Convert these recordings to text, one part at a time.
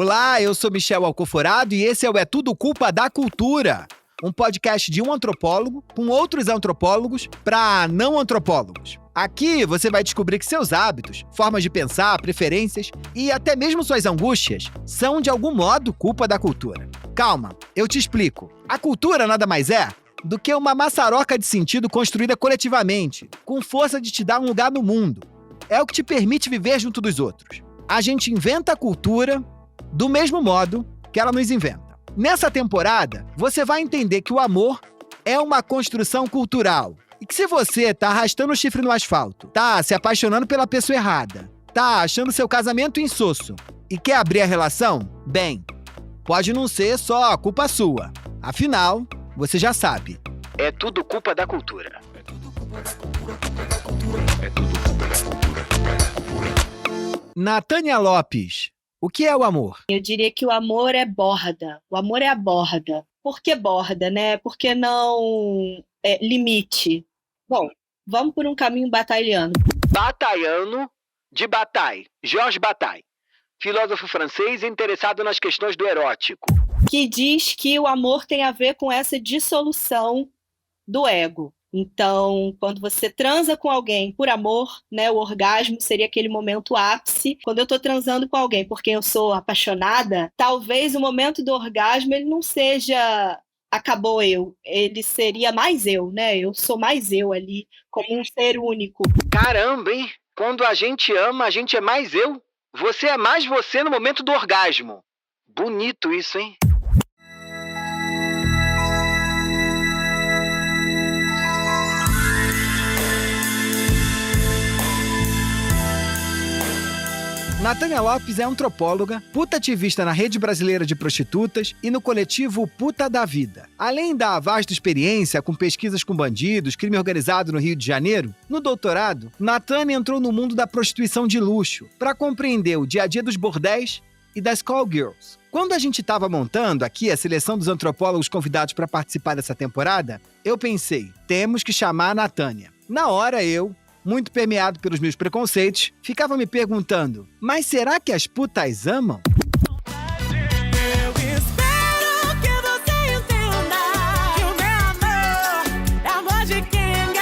Olá, eu sou Michel Alcoforado e esse é o É Tudo Culpa da Cultura, um podcast de um antropólogo com outros antropólogos para não antropólogos. Aqui você vai descobrir que seus hábitos, formas de pensar, preferências e até mesmo suas angústias são de algum modo culpa da cultura. Calma, eu te explico. A cultura nada mais é do que uma maçaroca de sentido construída coletivamente, com força de te dar um lugar no mundo. É o que te permite viver junto dos outros. A gente inventa a cultura do mesmo modo que ela nos inventa. Nessa temporada, você vai entender que o amor é uma construção cultural e que se você tá arrastando o chifre no asfalto, tá se apaixonando pela pessoa errada, tá achando seu casamento insosso e quer abrir a relação, bem, pode não ser só culpa sua. Afinal, você já sabe. É tudo culpa da cultura. É tudo culpa da cultura. É tudo culpa da cultura. Natânia Lopes, o que é o amor? Eu diria que o amor é borda. O amor é a borda. Por que borda, né? Por que não limite? Bom, vamos por um caminho batalhano. Bataillano de Bataille, Georges Bataille, filósofo francês interessado nas questões do erótico. Que diz que o amor tem a ver com essa dissolução do ego. Então, quando você transa com alguém por amor, né, o orgasmo seria aquele momento ápice. Quando eu estou transando com alguém por quem eu sou apaixonada, talvez o momento do orgasmo ele não seja acabou eu, ele seria mais eu, né? Eu sou mais eu ali, como um ser único. Caramba, hein? Quando a gente ama, a gente é mais eu. Você é mais você no momento do orgasmo. Bonito isso, hein? Natânia Lopes é antropóloga, puta ativista na Rede Brasileira de Prostitutas e no coletivo Puta da Vida. Além da vasta experiência com pesquisas com bandidos, crime organizado no Rio de Janeiro, no doutorado, Natânia entrou no mundo da prostituição de luxo para compreender o dia a dia dos bordéis e das call girls. Quando a gente estava montando aqui a seleção dos antropólogos convidados para participar dessa temporada, eu pensei, temos que chamar a Natânia. Na hora eu, muito permeado pelos meus preconceitos, ficava me perguntando, mas será que as putas amam? Eu espero que você entenda que o meu amor é amor de quenga.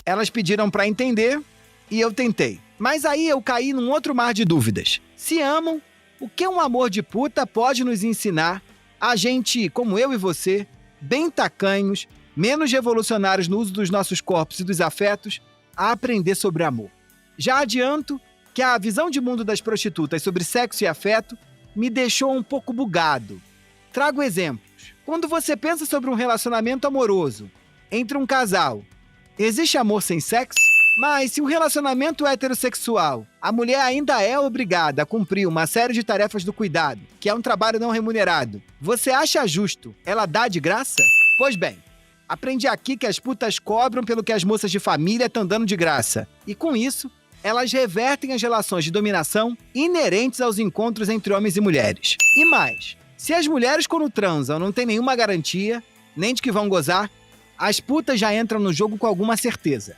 Elas pediram para entender e eu tentei. Mas aí eu caí num outro mar de dúvidas. Se amam, o que um amor de puta pode nos ensinar a gente, como eu e você, bem tacanhos, menos revolucionários no uso dos nossos corpos e dos afetos, a aprender sobre amor. Já adianto que a visão de mundo das prostitutas sobre sexo e afeto me deixou um pouco bugado. Trago exemplos. Quando você pensa sobre um relacionamento amoroso entre um casal, existe amor sem sexo? Mas se um relacionamento heterossexual, a mulher ainda é obrigada a cumprir uma série de tarefas do cuidado, que é um trabalho não remunerado, você acha justo ela dar de graça? Pois bem, aprendi aqui que as putas cobram pelo que as moças de família estão dando de graça. E com isso, elas revertem as relações de dominação inerentes aos encontros entre homens e mulheres. E mais, se as mulheres quando transam não têm nenhuma garantia, nem de que vão gozar, as putas já entram no jogo com alguma certeza.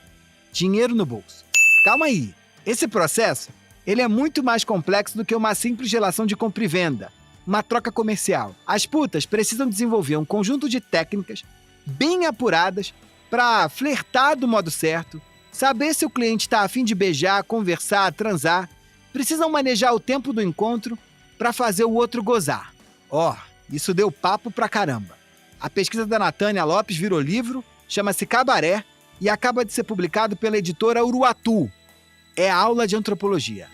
Dinheiro no bolso. Calma aí, esse processo, ele é muito mais complexo do que uma simples relação de compra e venda, uma troca comercial. As putas precisam desenvolver um conjunto de técnicas bem apuradas para flertar do modo certo, saber se o cliente está a fim de beijar, conversar, transar. Precisam manejar o tempo do encontro para fazer o outro gozar. Isso deu papo pra caramba. A pesquisa da Natânia Lopes virou livro, chama-se Cabaré e acaba de ser publicado pela editora Uruatu. É aula de antropologia.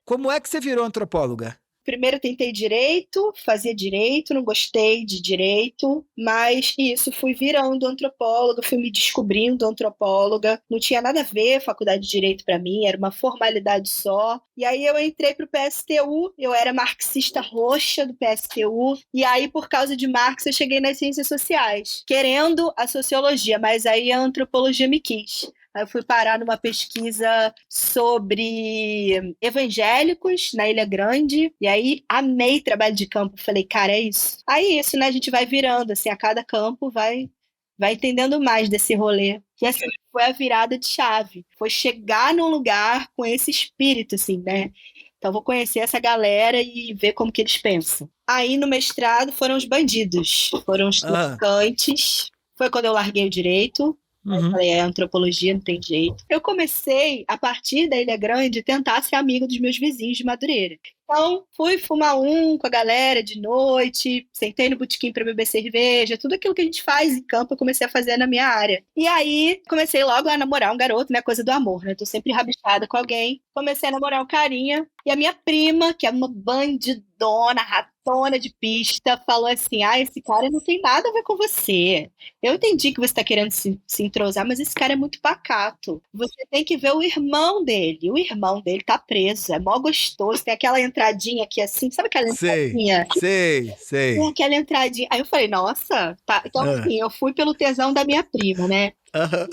Como é que você virou antropóloga? Primeiro eu tentei direito, fazia direito, não gostei de direito, mas isso, fui virando antropóloga, fui me descobrindo antropóloga, não tinha nada a ver faculdade de direito para mim, era uma formalidade só. E aí eu entrei pro PSTU, eu era marxista roxa do PSTU, e aí por causa de Marx eu cheguei nas ciências sociais, querendo a sociologia, mas aí a antropologia me quis. Aí eu fui parar numa pesquisa sobre evangélicos na Ilha Grande, e aí amei trabalho de campo, falei, cara, é isso. Aí isso, né, a gente vai virando, assim, a cada campo vai vai entendendo mais desse rolê. Que assim, foi a virada de chave. Foi chegar num lugar com esse espírito, assim, né? Então vou conhecer essa galera e ver como que eles pensam. Aí no mestrado foram os bandidos, foram os Ah, traficantes. Foi quando eu larguei o direito. Aí eu uhum. falei, antropologia não tem jeito. Eu comecei, a partir da Ilha Grande, tentar ser amigo dos meus vizinhos de Madureira. Então, fui fumar com a galera de noite, sentei no botequim para beber cerveja, tudo aquilo que a gente faz em campo, eu comecei a fazer na minha área. E aí, comecei logo a namorar um garoto, né? Coisa do amor, né? Tô sempre rabiscada com alguém. Comecei a namorar um carinha. E a minha prima, que é uma bandidona, ratona de pista, falou assim: ah, esse cara não tem nada a ver com você. Eu entendi que você está querendo se entrosar, mas esse cara é muito pacato. Você tem que ver o irmão dele. O irmão dele tá preso, é mó gostoso, tem aquela entradinha aqui assim, sabe aquela Sei, entradinha? sei, Tem sei. aquela entradinha. Aí eu falei, nossa, tá. Então, Ah, assim, eu fui pelo tesão da minha prima, né? aham.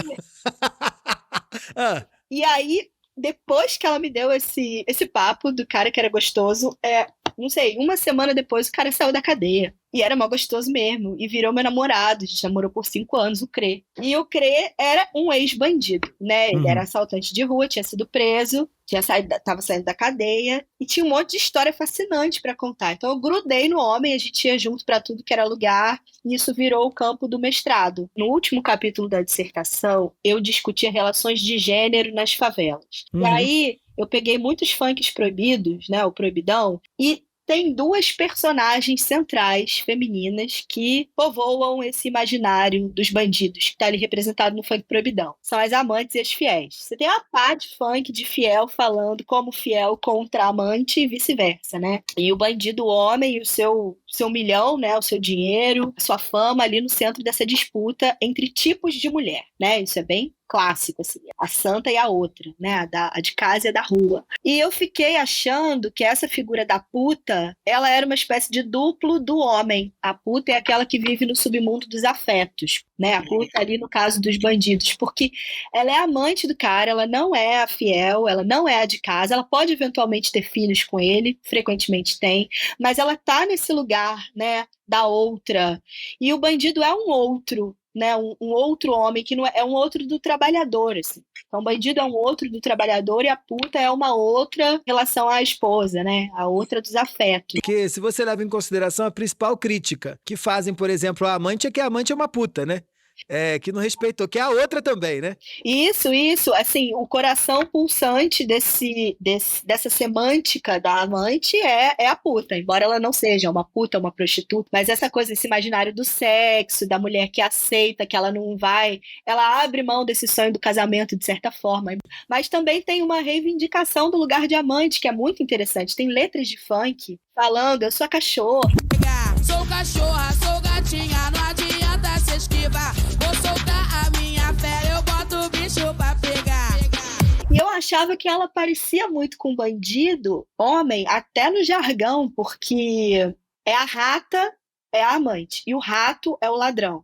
Ah, E aí, depois que ela me deu esse papo do cara que era gostoso, não sei, uma semana depois o cara saiu da cadeia. E era mó gostoso mesmo. E virou meu namorado. A gente namorou por 5 anos, o Crê. E o Crê era um ex-bandido, né? Ele era uhum. assaltante de rua, tinha sido preso, tava saindo da cadeia. E tinha um monte de história fascinante pra contar. Então eu grudei no homem, a gente ia junto pra tudo que era lugar. E isso virou o campo do mestrado. No último capítulo da dissertação, eu discutia relações de gênero nas favelas. E Uhum. aí eu peguei muitos funks proibidos, né? O proibidão. E tem duas personagens centrais femininas que povoam esse imaginário dos bandidos, que está ali representado no funk proibidão. São as amantes e as fiéis. Você tem a pá de funk de fiel falando como fiel contra amante e vice-versa, né? E o bandido homem e o seu milhão, né? O seu dinheiro, a sua fama ali no centro dessa disputa entre tipos de mulher, né? Isso é bem clássico, assim, a santa e a outra, né, a de casa e a da rua. E eu fiquei achando que essa figura da puta, ela era uma espécie de duplo do homem. A puta é aquela que vive no submundo dos afetos, né, a puta ali no caso dos bandidos, porque ela é amante do cara, ela não é a fiel, ela não é a de casa, ela pode eventualmente ter filhos com ele, frequentemente tem, mas ela tá nesse lugar, né, da outra. E o bandido é um outro, né, um outro homem que não é um outro do trabalhador, assim. Então, o bandido é um outro do trabalhador e a puta é uma outra em relação à esposa, né, a outra dos afetos. Porque se você leva em consideração a principal crítica que fazem, por exemplo, a amante é que a amante é uma puta, né? É, que não respeitou, que é a outra também, né? Isso, assim, o coração pulsante dessa semântica da amante é a puta, embora ela não seja uma puta, uma prostituta, mas essa coisa, esse imaginário do sexo, da mulher que aceita, que ela não vai, ela abre mão desse sonho do casamento de certa forma, mas também tem uma reivindicação do lugar de amante, que é muito interessante, tem letras de funk falando, eu sou a cachorra. Sou cachorra, sou gatinha, não adianta se esquivar. Vou soltar a minha fé, eu boto o bicho pra pegar. E eu achava que ela parecia muito com bandido, homem, até no jargão, porque é a rata, é a amante, e o rato é o ladrão.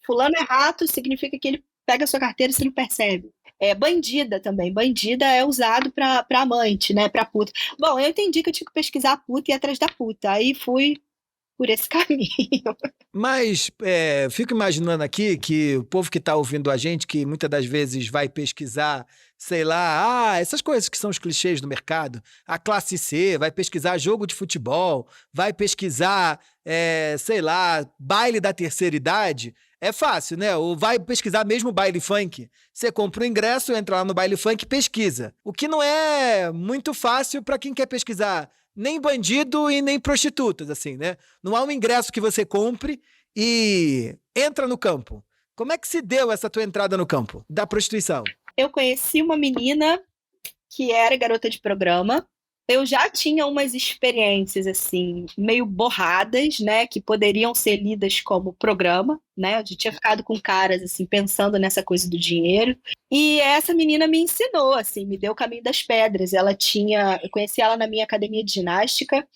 Fulano é rato, significa que ele pega a sua carteira e você não percebe. É bandida também. Bandida é usado pra amante, né? Pra puta. Bom, eu entendi que eu tinha que pesquisar a puta e ir atrás da puta. Aí fui por esse caminho. Mas fico imaginando aqui que o povo que está ouvindo a gente, que muitas das vezes vai pesquisar, sei lá, essas coisas que são os clichês do mercado, a classe C, vai pesquisar jogo de futebol, vai pesquisar, sei lá, baile da terceira idade, é fácil, né? Ou vai pesquisar mesmo baile funk. Você compra o ingresso, entra lá no baile funk e pesquisa. O que não é muito fácil para quem quer pesquisar nem bandido e nem prostitutas, assim, né? Não há um ingresso que você compre e entra no campo. Como é que se deu essa tua entrada no campo da prostituição? Eu conheci uma menina que era garota de programa. Eu já tinha umas experiências, assim, meio borradas, né, que poderiam ser lidas como programa, né, eu já tinha ficado com caras, assim, pensando nessa coisa do dinheiro, e essa menina me ensinou, assim, me deu o caminho das pedras. Eu conheci ela na minha academia de ginástica,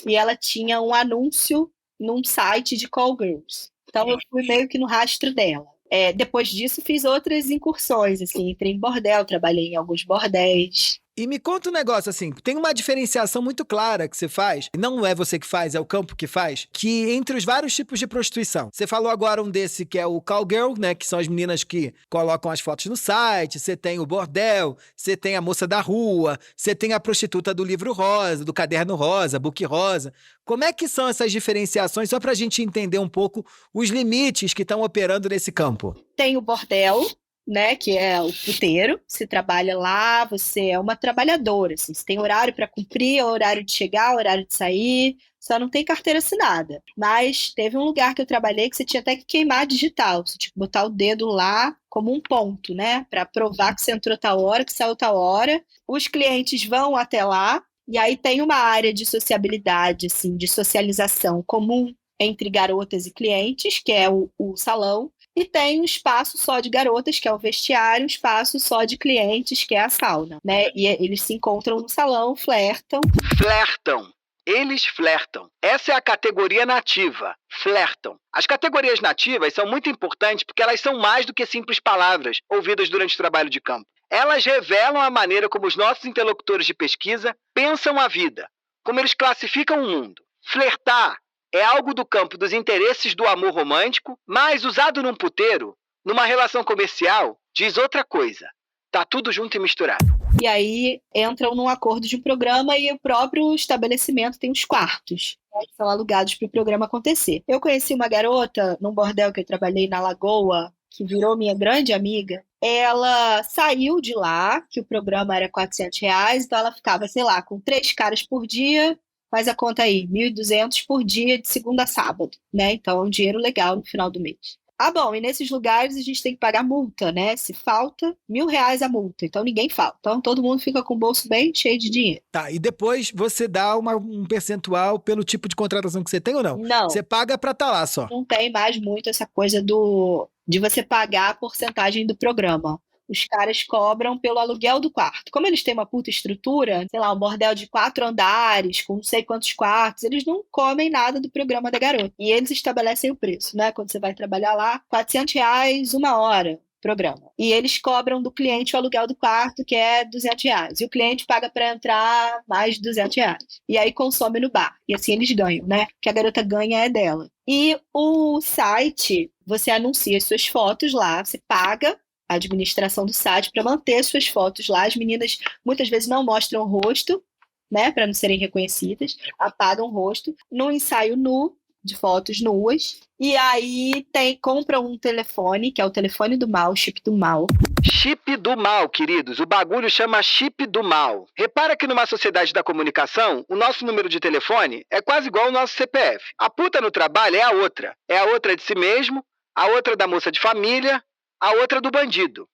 e ela tinha um anúncio num site de call girls, então eu fui meio que no rastro dela. Depois disso, fiz outras incursões, assim, entrei em bordel, trabalhei em alguns bordéis. E me conta um negócio assim, tem uma diferenciação muito clara que você faz, não é você que faz, é o campo que faz, que entre os vários tipos de prostituição. Você falou agora um desse que é o cowgirl, né, que são as meninas que colocam as fotos no site, você tem o bordel, você tem a moça da rua, você tem a prostituta do livro rosa, do caderno rosa, book rosa. Como é que são essas diferenciações, só pra gente entender um pouco os limites que estão operando nesse campo? Tem o bordel, né, que é o puteiro. Você trabalha lá, você é uma trabalhadora, assim, você tem horário para cumprir, horário de chegar, horário de sair, só não tem carteira assinada. Mas teve um lugar que eu trabalhei que você tinha até que queimar digital, você tinha que botar o dedo lá como um ponto, né, para provar que você entrou tal hora, que saiu tal hora. Os clientes vão até lá, e aí tem uma área de sociabilidade, assim, de socialização comum entre garotas e clientes, que é o salão. E tem um espaço só de garotas, que é o vestiário, um espaço só de clientes, que é a sauna, né? E eles se encontram no salão, flertam. Flertam. Eles flertam. Essa é a categoria nativa. Flertam. As categorias nativas são muito importantes porque elas são mais do que simples palavras ouvidas durante o trabalho de campo. Elas revelam a maneira como os nossos interlocutores de pesquisa pensam a vida, como eles classificam o mundo. Flertar é algo do campo dos interesses do amor romântico, mas usado num puteiro, numa relação comercial, diz outra coisa. Tá tudo junto e misturado. E aí entram num acordo de um programa e o próprio estabelecimento tem os quartos, né, que são alugados para o programa acontecer. Eu conheci uma garota num bordel que eu trabalhei na Lagoa, que virou minha grande amiga. Ela saiu de lá, que o programa era R$400, então ela ficava, sei lá, com 3 caras por dia. Faz a conta aí, 1.200 por dia de segunda a sábado, né? Então é um dinheiro legal no final do mês. Ah, bom, e nesses lugares a gente tem que pagar multa, né? Se falta, R$1.000 a multa. Então ninguém falta. Então todo mundo fica com o bolso bem cheio de dinheiro. Tá, e depois você dá um percentual pelo tipo de contratação que você tem ou não? Não. Você paga pra estar lá só. Não tem mais muito essa coisa de você pagar a porcentagem do programa. Os caras cobram pelo aluguel do quarto. Como eles têm uma puta estrutura, sei lá, um bordel de 4 andares, com não sei quantos quartos, eles não comem nada do programa da garota. E eles estabelecem o preço, né? Quando você vai trabalhar lá, R$400 uma hora, programa. E eles cobram do cliente o aluguel do quarto, que é R$200. E o cliente paga para entrar mais de R$200. E aí consome no bar. E assim eles ganham, né? O que a garota ganha é dela. E o site, você anuncia as suas fotos lá, você paga a administração do site para manter suas fotos lá. As meninas muitas vezes não mostram o rosto, né, para não serem reconhecidas, apagam o rosto, no ensaio nu, de fotos nuas, e aí compram um telefone, que é o telefone do mal, chip do mal. Chip do mal, queridos. O bagulho chama chip do mal. Repara que numa sociedade da comunicação, o nosso número de telefone é quase igual ao nosso CPF. A puta no trabalho é a outra. É a outra de si mesmo, a outra da moça de família, a outra do bandido.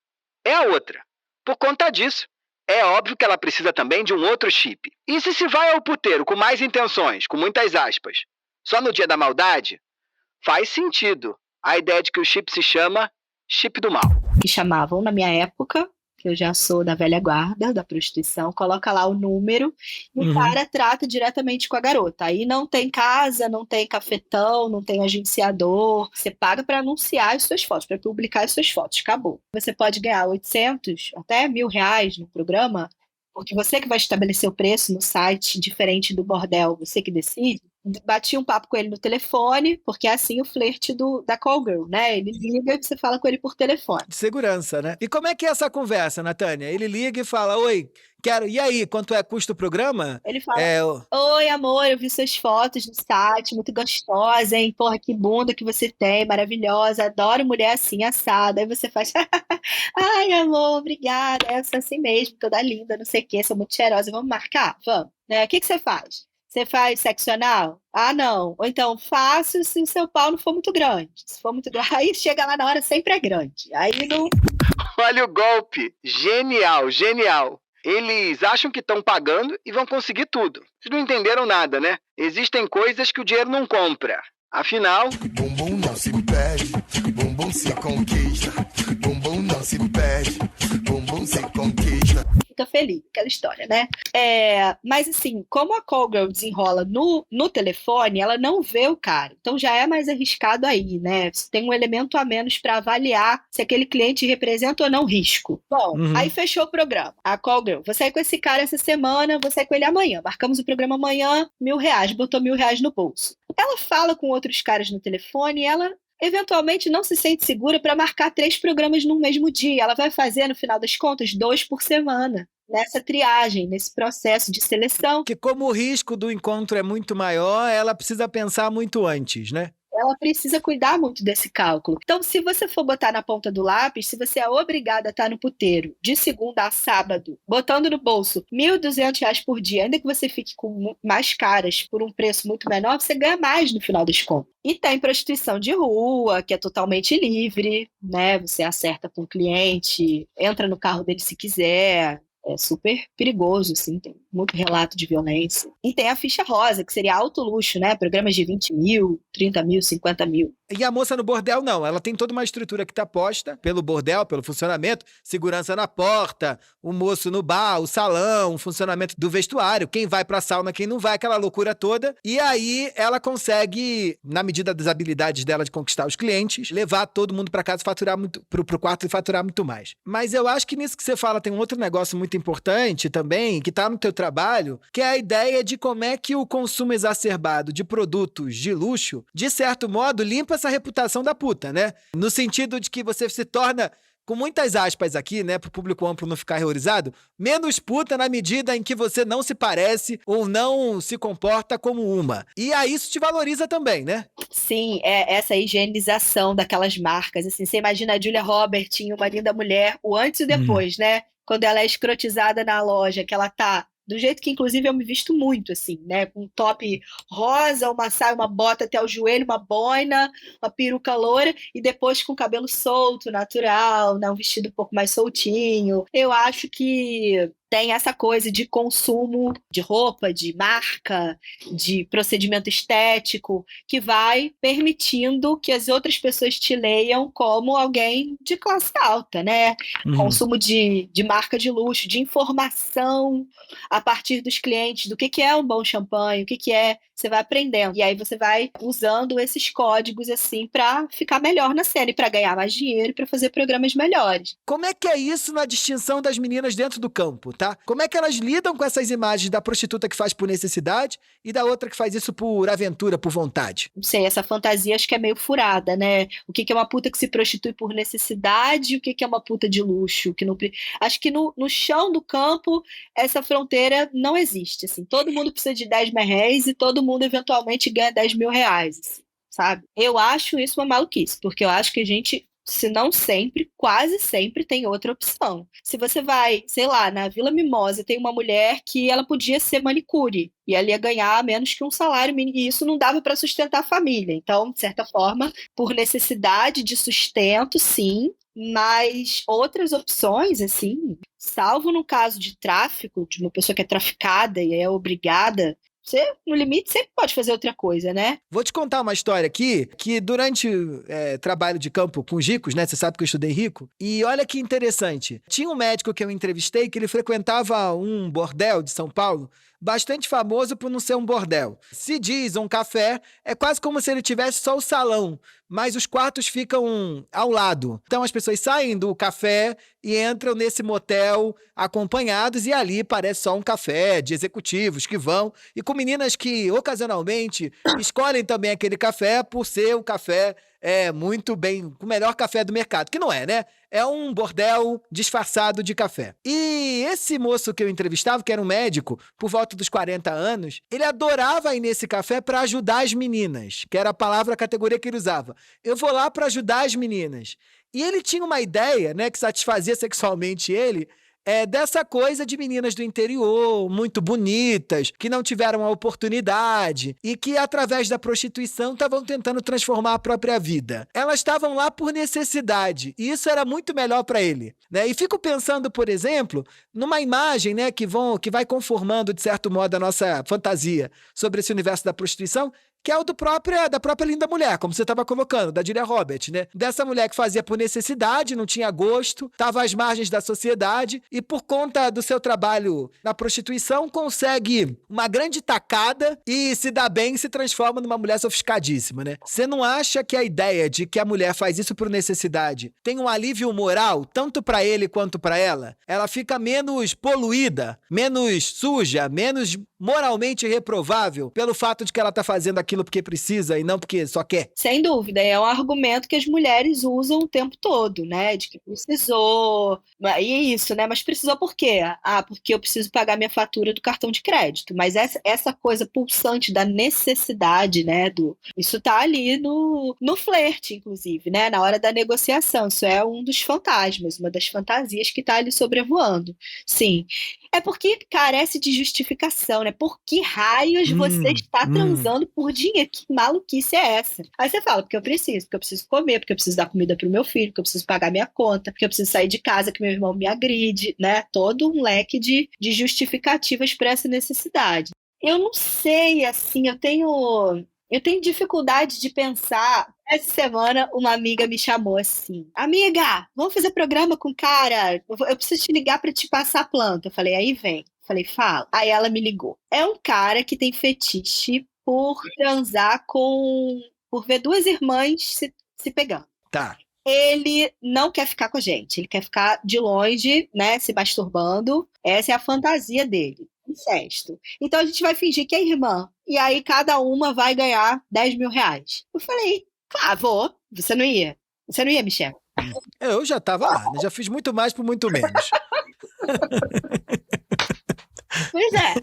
É a outra. Por conta disso, é óbvio que ela precisa também de um outro chip. E se vai ao puteiro com mais intenções, com muitas aspas, só no dia da maldade, faz sentido a ideia de que o chip se chama chip do mal. Que chamavam na minha época, que eu já sou da velha guarda da prostituição, coloca lá o número e o cara trata diretamente com a garota. Aí não tem casa, não tem cafetão, não tem agenciador. Você paga para anunciar as suas fotos, para publicar as suas fotos. Acabou. Você pode ganhar 800 até R$1.000 no programa, porque você que vai estabelecer o preço no site, diferente do bordel, você que decide. Bati um papo com ele no telefone, porque é assim o flerte da call girl, né? Ele liga e você fala com ele por telefone. De segurança, né? E como é que é essa conversa, Natânia? Ele liga e fala, oi, quero... E aí, quanto custa o programa? Ele fala, oi, amor, eu vi suas fotos no site, muito gostosa, hein? Porra, que bunda que você tem, maravilhosa, adoro mulher assim, assada. Aí você faz, ai, amor, obrigada, eu sou assim mesmo, toda linda, não sei o quê, sou muito cheirosa, vamos marcar? Vamos. Né? O que você faz? Você faz sexo anal? Ah, não. Ou então, faço se o seu pau não for muito grande. Se for muito grande, aí chega lá na hora, sempre é grande. Aí não... Olha o golpe. Genial, genial. Eles acham que estão pagando e vão conseguir tudo. Vocês não entenderam nada, né? Existem coisas que o dinheiro não compra. Afinal... Bumbum não se perde, bumbum se conquista. Bumbum não se perde, bumbum se conquista. puta feliz, aquela história, né? Mas assim, como a call girl desenrola no telefone, ela não vê o cara. Então já é mais arriscado aí, né? Você tem um elemento a menos para avaliar se aquele cliente representa ou não risco. Bom, aí fechou o programa. A call girl, vou sair com esse cara essa semana, vou sair com ele amanhã. Marcamos o programa amanhã, R$1.000, botou R$1.000 no bolso. Ela fala com outros caras no telefone e ela eventualmente não se sente segura para marcar 3 programas no mesmo dia. Ela vai fazer, no final das contas, 2 por semana. Nessa triagem, nesse processo de seleção. Que como o risco do encontro é muito maior, ela precisa pensar muito antes, né? Ela precisa cuidar muito desse cálculo. Então, se você for botar na ponta do lápis, se você é obrigada a estar no puteiro de segunda a sábado, botando no bolso R$1.200 por dia, ainda que você fique com mais caras por um preço muito menor, você ganha mais no final das contas. E tem prostituição de rua, que é totalmente livre, né? Você acerta com o cliente, entra no carro dele se quiser. É super perigoso, assim, tem muito relato de violência. E tem a ficha rosa, que seria alto luxo, né? Programas de 20 mil, 30 mil, 50 mil. E a moça no bordel, não. Ela tem toda uma estrutura que tá posta pelo bordel, pelo funcionamento, segurança na porta, o moço no bar, o salão, o funcionamento do vestuário, quem vai pra sauna, quem não vai, aquela loucura toda. E aí ela consegue, na medida das habilidades dela de conquistar os clientes, levar todo mundo pra casa e faturar muito, pro quarto e faturar muito mais. Mas eu acho que nisso que você fala tem um outro negócio muito importante também, que tá no teu trabalho, que é a ideia de como é que o consumo exacerbado de produtos de luxo, de certo modo, limpa essa reputação da puta, né? No sentido de que você se torna, com muitas aspas aqui, né, pro público amplo não ficar horrorizado, menos puta na medida em que você não se parece ou não se comporta como uma. E aí isso te valoriza também, né? Sim, é essa higienização daquelas marcas, assim, você imagina a Julia Roberts em Uma Linda Mulher, o antes e o depois, né? Quando ela é escrotizada na loja, que ela tá do jeito que, inclusive, eu me visto muito, assim, né? Com um top rosa, uma saia, uma bota até o joelho, uma boina, uma peruca loira, e depois com o cabelo solto, natural, né? Um vestido um pouco mais soltinho. Eu acho que tem essa coisa de consumo de roupa, de marca, de procedimento estético, que vai permitindo que as outras pessoas te leiam como alguém de classe alta, né? Consumo de marca de luxo, de informação a partir dos clientes, do que é um bom champanhe, o que é, você vai aprendendo. E aí você vai usando esses códigos, assim, para ficar melhor na série, para ganhar mais dinheiro, para fazer programas melhores. Como é que é isso na distinção das meninas dentro do campo, tá? Como é que elas lidam com essas imagens da prostituta que faz por necessidade e da outra que faz isso por aventura, por vontade? Não sei, essa fantasia acho que é meio furada, né? O que é uma puta que se prostitui por necessidade e o que é uma puta de luxo? Que não... Acho que no chão do campo essa fronteira não existe, assim. Todo mundo precisa de 10 mil reais e todo mundo eventualmente ganha 10 mil reais, assim, sabe? Eu acho isso uma maluquice, porque eu acho que a gente, se não sempre, quase sempre tem outra opção. Se você vai, sei lá, na Vila Mimosa, tem uma mulher que ela podia ser manicure e ela ia ganhar menos que um salário mínimo, e isso não dava para sustentar a família. Então, de certa forma, por necessidade de sustento, sim, mas outras opções, assim, salvo no caso de tráfico, de uma pessoa que é traficada e é obrigada, você, no limite, sempre pode fazer outra coisa, né? Vou te contar uma história aqui, que durante trabalho de campo com os ricos, né? Você sabe que eu estudei rico. E olha que interessante. Tinha um médico que eu entrevistei que ele frequentava um bordel de São Paulo, bastante famoso por não ser um bordel. Se diz um café, é quase como se ele tivesse só o salão, mas os quartos ficam ao lado. Então as pessoas saem do café e entram nesse motel acompanhados e ali parece só um café de executivos que vão e com meninas que ocasionalmente escolhem também aquele café por ser o café muito bem, o melhor café do mercado, que não é, né? É um bordel disfarçado de café. E esse moço que eu entrevistava, que era um médico, por volta dos 40 anos, ele adorava ir nesse café para ajudar as meninas, que era a categoria que ele usava. Eu vou lá para ajudar as meninas. E ele tinha uma ideia, né, que satisfazia sexualmente ele, dessa coisa de meninas do interior, muito bonitas, que não tiveram a oportunidade e que, através da prostituição, estavam tentando transformar a própria vida. Elas estavam lá por necessidade e isso era muito melhor para ele, né? E fico pensando, por exemplo, numa imagem, né, que vai conformando, de certo modo, a nossa fantasia sobre esse universo da prostituição, que é o da própria Linda Mulher, como você estava colocando, da Julia Roberts, né? Dessa mulher que fazia por necessidade, não tinha gosto, estava às margens da sociedade e por conta do seu trabalho na prostituição consegue uma grande tacada e se dá bem e se transforma numa mulher sofisticadíssima, né? Você não acha que a ideia de que a mulher faz isso por necessidade tem um alívio moral, tanto para ele quanto para ela? Ela fica menos poluída, menos suja, menos moralmente reprovável pelo fato de que ela tá fazendo aquilo porque precisa e não porque só quer? Sem dúvida, é um argumento que as mulheres usam o tempo todo, né? De que precisou, e é isso, né? Mas precisou por quê? Ah, porque eu preciso pagar minha fatura do cartão de crédito. Mas essa coisa pulsante da necessidade, né? Isso tá ali no flerte, inclusive, né? Na hora da negociação. Isso é um dos fantasmas, uma das fantasias que tá ali sobrevoando. Sim. É porque carece de justificação, né? Por que raios você está transando por dinheiro? Que maluquice é essa? Aí você fala, porque eu preciso comer, porque eu preciso dar comida pro meu filho, porque eu preciso pagar minha conta, porque eu preciso sair de casa, que meu irmão me agride, né? Todo um leque de justificativas para essa necessidade. Eu não sei, assim, eu tenho dificuldade de pensar. Essa semana, uma amiga me chamou assim: Amiga, vamos fazer programa com o cara? Eu preciso te ligar para te passar a planta. Eu falei, aí vem. Falei, fala. Aí ela me ligou. É um cara que tem fetiche por transar por ver duas irmãs se pegando. Tá. Ele não quer ficar com a gente. Ele quer ficar de longe, né, se masturbando. Essa é a fantasia dele. Incesto. Então a gente vai fingir que é irmã. E aí cada uma vai ganhar 10 mil reais. Eu falei, vou. Você não ia? Você não ia, Michel? Eu já tava lá, né? Já fiz muito mais por muito menos. Pois é.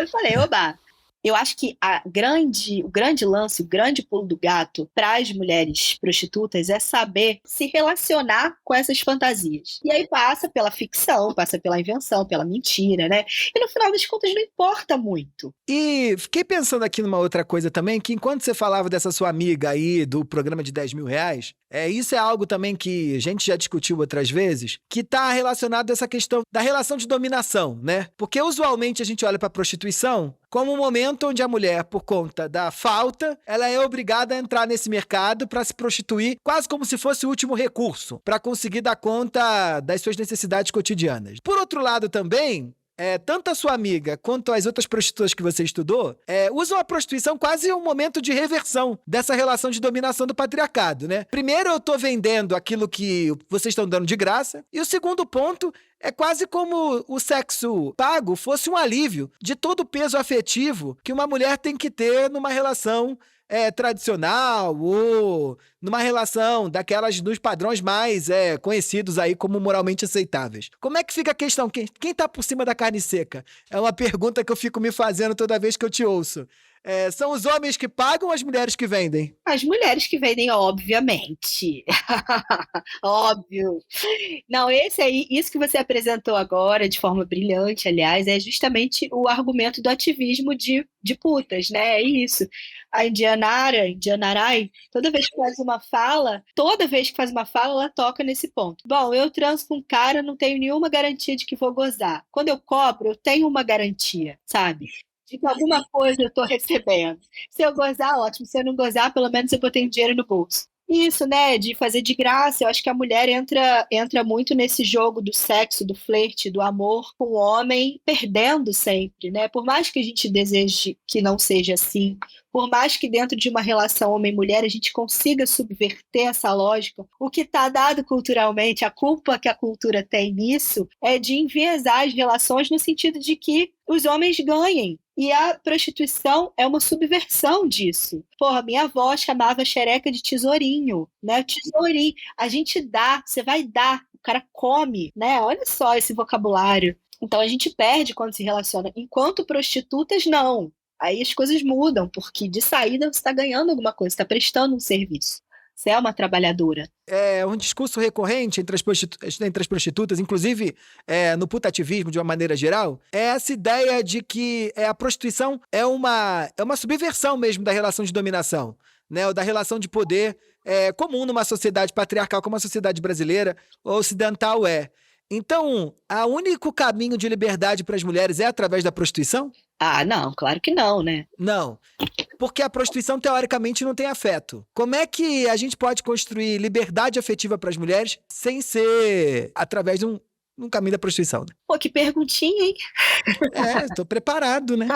Eu falei, oba. Eu acho que o grande lance, o grande pulo do gato para as mulheres prostitutas é saber se relacionar com essas fantasias. E aí passa pela ficção, passa pela invenção, pela mentira, né? E no final das contas não importa muito. E fiquei pensando aqui numa outra coisa também, que enquanto você falava dessa sua amiga aí, do programa de 10 mil reais, isso é algo também que a gente já discutiu outras vezes, que está relacionado a essa questão da relação de dominação, né? Porque usualmente a gente olha para a prostituição como um momento onde a mulher, por conta da falta, ela é obrigada a entrar nesse mercado para se prostituir, quase como se fosse o último recurso, para conseguir dar conta das suas necessidades cotidianas. Por outro lado também, tanto a sua amiga quanto as outras prostitutas que você estudou usam a prostituição quase um momento de reversão dessa relação de dominação do patriarcado, né? Primeiro eu tô vendendo aquilo que vocês estão dando de graça, e o segundo ponto é quase como o sexo pago fosse um alívio de todo o peso afetivo que uma mulher tem que ter numa relação tradicional ou numa relação daquelas dos padrões mais conhecidos aí como moralmente aceitáveis. Como é que fica a questão? Quem tá por cima da carne seca? É uma pergunta que eu fico me fazendo toda vez que eu te ouço. São os homens que pagam ou as mulheres que vendem? As mulheres que vendem, obviamente. Óbvio. Não, isso que você apresentou agora, de forma brilhante, aliás, é justamente o argumento do ativismo de putas, né? É isso. A Indianarai, toda vez que faz uma fala, ela toca nesse ponto. Bom, eu transo com um cara, não tenho nenhuma garantia de que vou gozar. Quando eu cobro, eu tenho uma garantia, sabe? De que alguma coisa eu estou recebendo. Se eu gozar, ótimo. Se eu não gozar, pelo menos eu botei dinheiro no bolso. Isso, né, de fazer de graça, eu acho que a mulher entra muito nesse jogo do sexo, do flerte, do amor com o homem, perdendo sempre, né? Por mais que a gente deseje que não seja assim, por mais que dentro de uma relação homem-mulher a gente consiga subverter essa lógica, o que está dado culturalmente, a culpa que a cultura tem nisso é de enviesar as relações no sentido de que os homens ganhem. E a prostituição é uma subversão disso. Porra, minha avó chamava xereca de tesourinho, né? Tesourinho. A gente dá, você vai dar, o cara come, né? Olha só esse vocabulário. Então a gente perde quando se relaciona. Enquanto prostitutas, não. Aí as coisas mudam, porque de saída você está ganhando alguma coisa, você está prestando um serviço. Você é uma trabalhadora. É um discurso recorrente entre as prostitutas, inclusive no putativismo de uma maneira geral, é essa ideia de que a prostituição é uma subversão mesmo da relação de dominação, né? Ou da relação de poder comum numa sociedade patriarcal como a sociedade brasileira ou ocidental é. Então, o único caminho de liberdade para as mulheres é através da prostituição? Ah, não, claro que não, né? Não. porque a prostituição, teoricamente, não tem afeto. Como é que a gente pode construir liberdade afetiva para as mulheres sem ser através de um caminho da prostituição? Né? Pô, que perguntinha, hein? Tô preparado, né?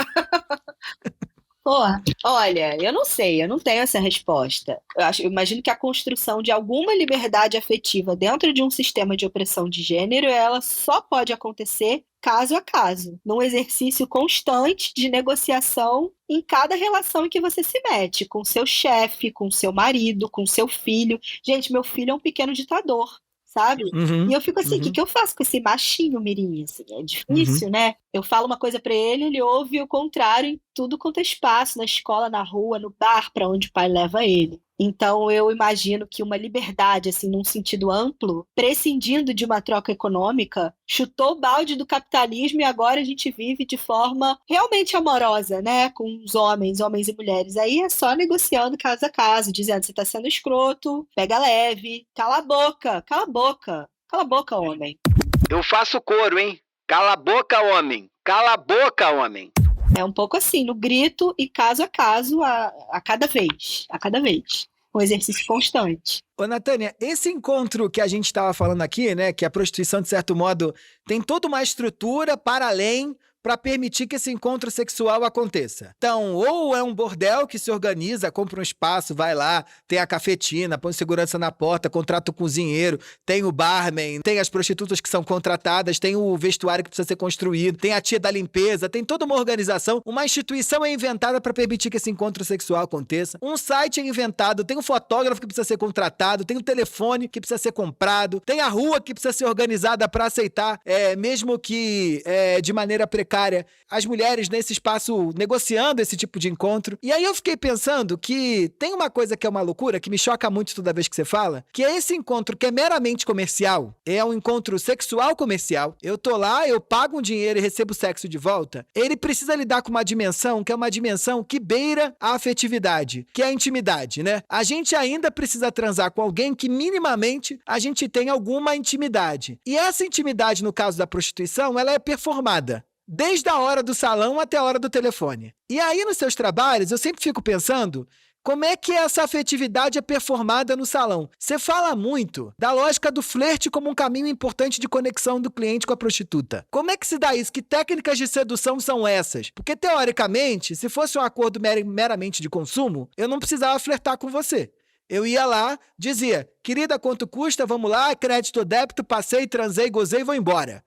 Pô, olha, eu não sei, eu não tenho essa resposta. Eu imagino que a construção de alguma liberdade afetiva dentro de um sistema de opressão de gênero, ela só pode acontecer caso a caso, num exercício constante de negociação em cada relação em que você se mete, com seu chefe, com seu marido, com seu filho. Gente, meu filho é um pequeno ditador, sabe? Uhum, E eu fico assim, o uhum, que eu faço com esse machinho mirim, assim? É difícil, né? Eu falo uma coisa pra ele, ele ouve o contrário em tudo quanto é espaço, na escola, na rua, no bar, pra onde o pai leva ele. Então eu imagino que uma liberdade, assim, num sentido amplo, prescindindo de uma troca econômica, chutou o balde do capitalismo e agora a gente vive de forma realmente amorosa, né? Com os homens e mulheres. Aí é só negociando caso a caso, dizendo, você tá sendo escroto, pega leve, cala a boca, cala a boca, cala a boca, homem. Eu faço coro, hein? Cala a boca, homem! Cala a boca, homem! É um pouco assim, no grito e caso a caso, a cada vez, a cada vez. Um exercício constante. Ô, Natânia, esse encontro que a gente estava falando aqui, né, que a prostituição, de certo modo, tem toda uma estrutura para além para permitir que esse encontro sexual aconteça. Então, ou é um bordel que se organiza, compra um espaço, vai lá, tem a cafetina, põe segurança na porta, contrata o cozinheiro, tem o barman, tem as prostitutas que são contratadas, tem o vestuário que precisa ser construído, tem a tia da limpeza, tem toda uma organização, uma instituição é inventada para permitir que esse encontro sexual aconteça, um site é inventado, tem um fotógrafo que precisa ser contratado, tem um telefone que precisa ser comprado, tem a rua que precisa ser organizada para aceitar, mesmo que de maneira precária, as mulheres nesse espaço negociando esse tipo de encontro. E aí eu fiquei pensando que tem uma coisa que é uma loucura, que me choca muito toda vez que você fala, que é esse encontro que é meramente comercial, é um encontro sexual comercial. Eu tô lá, eu pago um dinheiro e recebo sexo de volta. Ele precisa lidar com uma dimensão que é uma dimensão que beira a afetividade, que é a intimidade, né? A gente ainda precisa transar com alguém que minimamente a gente tem alguma intimidade. E essa intimidade, no caso da prostituição, ela é performada. Desde a hora do salão até a hora do telefone. E aí, nos seus trabalhos, eu sempre fico pensando como é que essa afetividade é performada no salão. Você fala muito da lógica do flerte como um caminho importante de conexão do cliente com a prostituta. Como é que se dá isso? Que técnicas de sedução são essas? Porque, teoricamente, se fosse um acordo meramente de consumo, eu não precisava flertar com você. Eu ia lá, dizia, querida, quanto custa? Vamos lá, crédito ou débito, passei, transei, gozei e vou embora.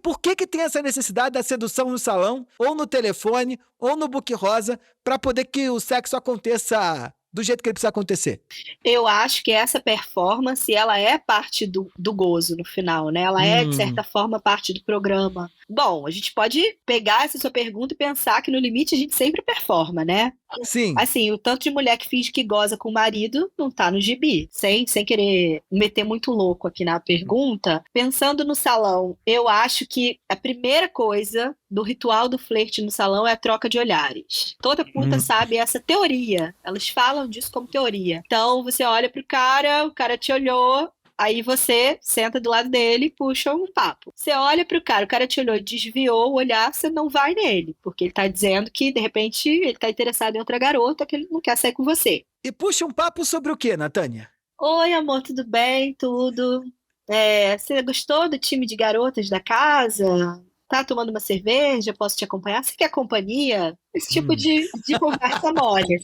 Por que tem essa necessidade da sedução no salão, ou no telefone, ou no book rosa, para poder que o sexo aconteça do jeito que ele precisa acontecer? Eu acho que essa performance, ela é parte do gozo no final, né? Ela é, de certa forma, parte do programa. Bom, a gente pode pegar essa sua pergunta e pensar que no limite a gente sempre performa, né? Sim. Assim, o tanto de mulher que finge que goza com o marido não tá no gibi. Sem querer meter muito louco aqui na pergunta, pensando no salão, eu acho que a primeira coisa do ritual do flerte no salão é a troca de olhares. Toda puta sabe essa teoria. Elas falam disso como teoria. Então, você olha pro cara, o cara te olhou, aí você senta do lado dele e puxa um papo. Você olha pro cara, o cara te olhou e desviou o olhar, você não vai nele. Porque ele tá dizendo que, de repente, ele tá interessado em outra garota, que ele não quer sair com você. E puxa um papo sobre o quê, Natânia? Oi, amor, tudo bem? Tudo. Você gostou do time de garotas da casa? Tá tomando uma cerveja? Posso te acompanhar? Você quer companhia? Esse tipo de conversa mole.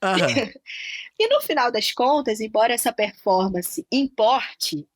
Aham. E no final das contas, embora essa performance importe,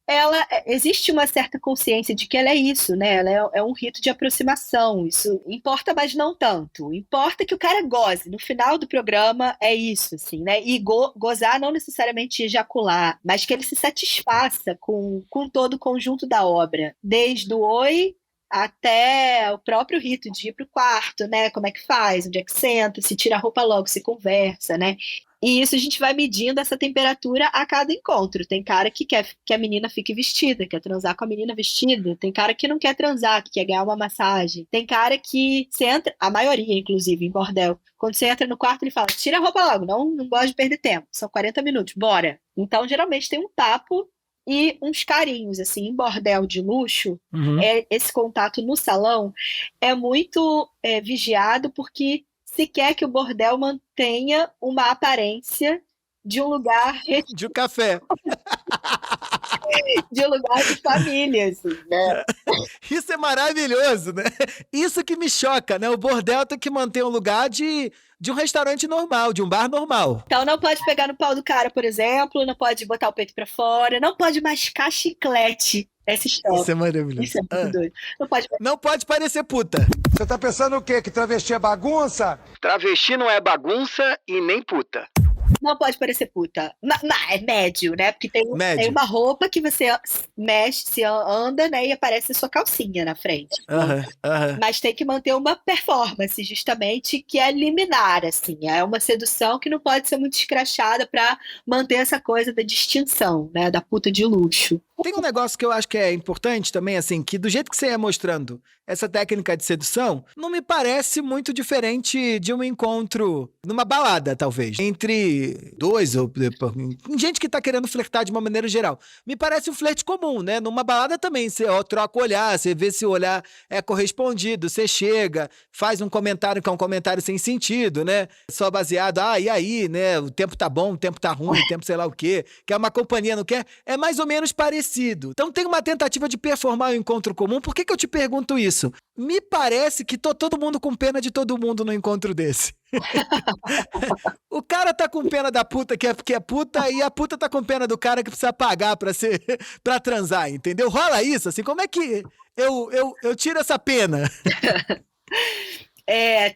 existe uma certa consciência de que ela é isso, né? Ela é um rito de aproximação. Isso importa, mas não tanto. Importa que o cara goze. No final do programa é isso, assim, né? E gozar não necessariamente ejacular, mas que ele se satisfaça com todo o conjunto da obra. Desde o oi até o próprio rito de ir pro quarto, né? Como é que faz? Onde é que senta? Se tira a roupa logo, se conversa, né? E isso a gente vai medindo essa temperatura a cada encontro. Tem cara que quer que a menina fique vestida, quer transar com a menina vestida. Tem cara que não quer transar, que quer ganhar uma massagem. Tem cara que você entra, a maioria, inclusive, em bordel, quando você entra no quarto, ele fala, tira a roupa logo, não gosto de perder tempo. São 40 minutos, bora. Então, geralmente, tem um papo e uns carinhos, assim, em bordel de luxo, esse contato no salão é muito vigiado porque se quer que o bordel mantenha uma aparência de um lugar De um café. de um lugar de família, assim, né? Isso é maravilhoso, né? Isso que me choca, né? O bordel tem que manter um lugar de um restaurante normal, de um bar normal. Então não pode pegar no pau do cara, por exemplo, não pode botar o peito pra fora, não pode mascar chiclete. Essa história. Isso é maravilhoso. Isso é muito doido. Não pode parecer puta. Você tá pensando o quê? Que travesti é bagunça? Travesti não é bagunça e nem puta. Não pode parecer puta. Mas é médio, né? Porque tem Médio. uma roupa que você mexe, se anda, né? E aparece a sua calcinha na frente. Aham. Mas tem que manter uma performance, justamente, que é liminar, assim. É uma sedução que não pode ser muito escrachada pra manter essa coisa da distinção, né? Da puta de luxo. Tem um negócio que eu acho que é importante também, assim, que do jeito que você ia mostrando essa técnica de sedução, não me parece muito diferente de um encontro numa balada, talvez, entre dois ou gente que tá querendo flertar de uma maneira geral. Me parece um flerte comum, né? Numa balada também, você troca o olhar, você vê se o olhar é correspondido, você chega, faz um comentário que é um comentário sem sentido, né? Só baseado, e aí, né? O tempo tá bom, o tempo tá ruim, o tempo sei lá o quê, quer uma companhia, não quer? É mais ou menos parecido. Então tem uma tentativa de performar um encontro comum. Por que eu te pergunto isso? Me parece que tô todo mundo com pena de todo mundo no encontro desse. O cara tá com pena da puta que é puta e a puta tá com pena do cara que precisa pagar pra transar, entendeu? Rola isso, assim, como é que eu tiro essa pena?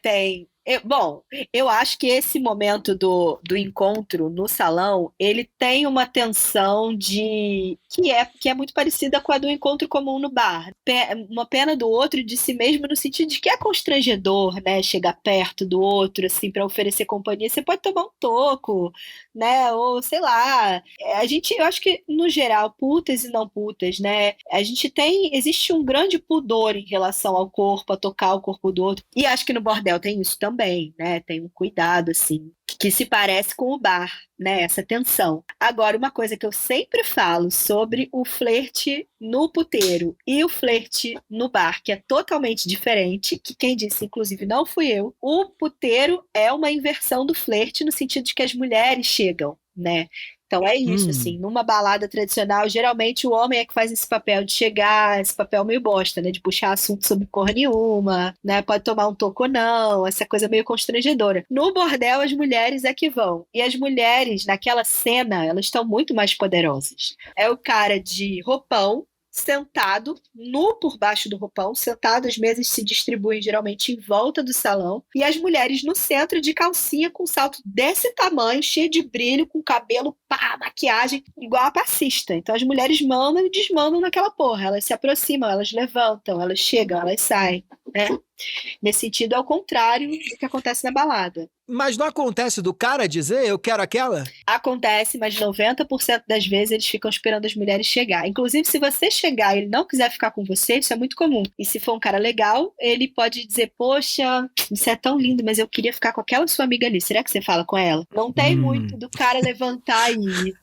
Tem. Bom, eu acho que esse momento do encontro no salão, ele tem uma tensão que é muito parecida com a do encontro comum no bar. Uma pena do outro e de si mesmo, no sentido de que é constrangedor, né? Chegar perto do outro, assim, para oferecer companhia. Você pode tomar um toco, né? Ou sei lá. Eu acho que, no geral, putas e não putas, né? Existe um grande pudor em relação ao corpo, a tocar o corpo do outro. E acho que no bordel tem isso também, né? Tem um cuidado, assim, que se parece com o bar, né? Essa tensão. Agora, uma coisa que eu sempre falo sobre o flerte no puteiro e o flerte no bar, que é totalmente diferente, que quem disse, inclusive, não fui eu. O puteiro é uma inversão do flerte no sentido de que as mulheres chegam, né? Então é isso, assim, numa balada tradicional, geralmente o homem é que faz esse papel de chegar, esse papel meio bosta, né, de puxar assunto sobre porra nenhuma, né, pode tomar um toco ou não, essa coisa meio constrangedora. No bordel, as mulheres é que vão, e as mulheres, naquela cena, elas estão muito mais poderosas. É o cara de roupão, sentado, nu por baixo do roupão, sentado, as mesas se distribuem geralmente em volta do salão, e as mulheres no centro de calcinha com salto desse tamanho, cheio de brilho, com cabelo, maquiagem, igual a passista. Então as mulheres mandam e desmandam naquela porra, elas se aproximam, elas levantam, elas chegam, elas saem, né? Nesse sentido, é o contrário do que acontece na balada. Mas não acontece do cara dizer, eu quero aquela? Acontece, mas 90% das vezes eles ficam esperando as mulheres chegar. Inclusive, se você chegar e ele não quiser ficar com você, isso é muito comum. E se for um cara legal, ele pode dizer, poxa, você é tão lindo, mas eu queria ficar com aquela sua amiga ali. Será que você fala com ela? Não tem muito do cara levantar e ir.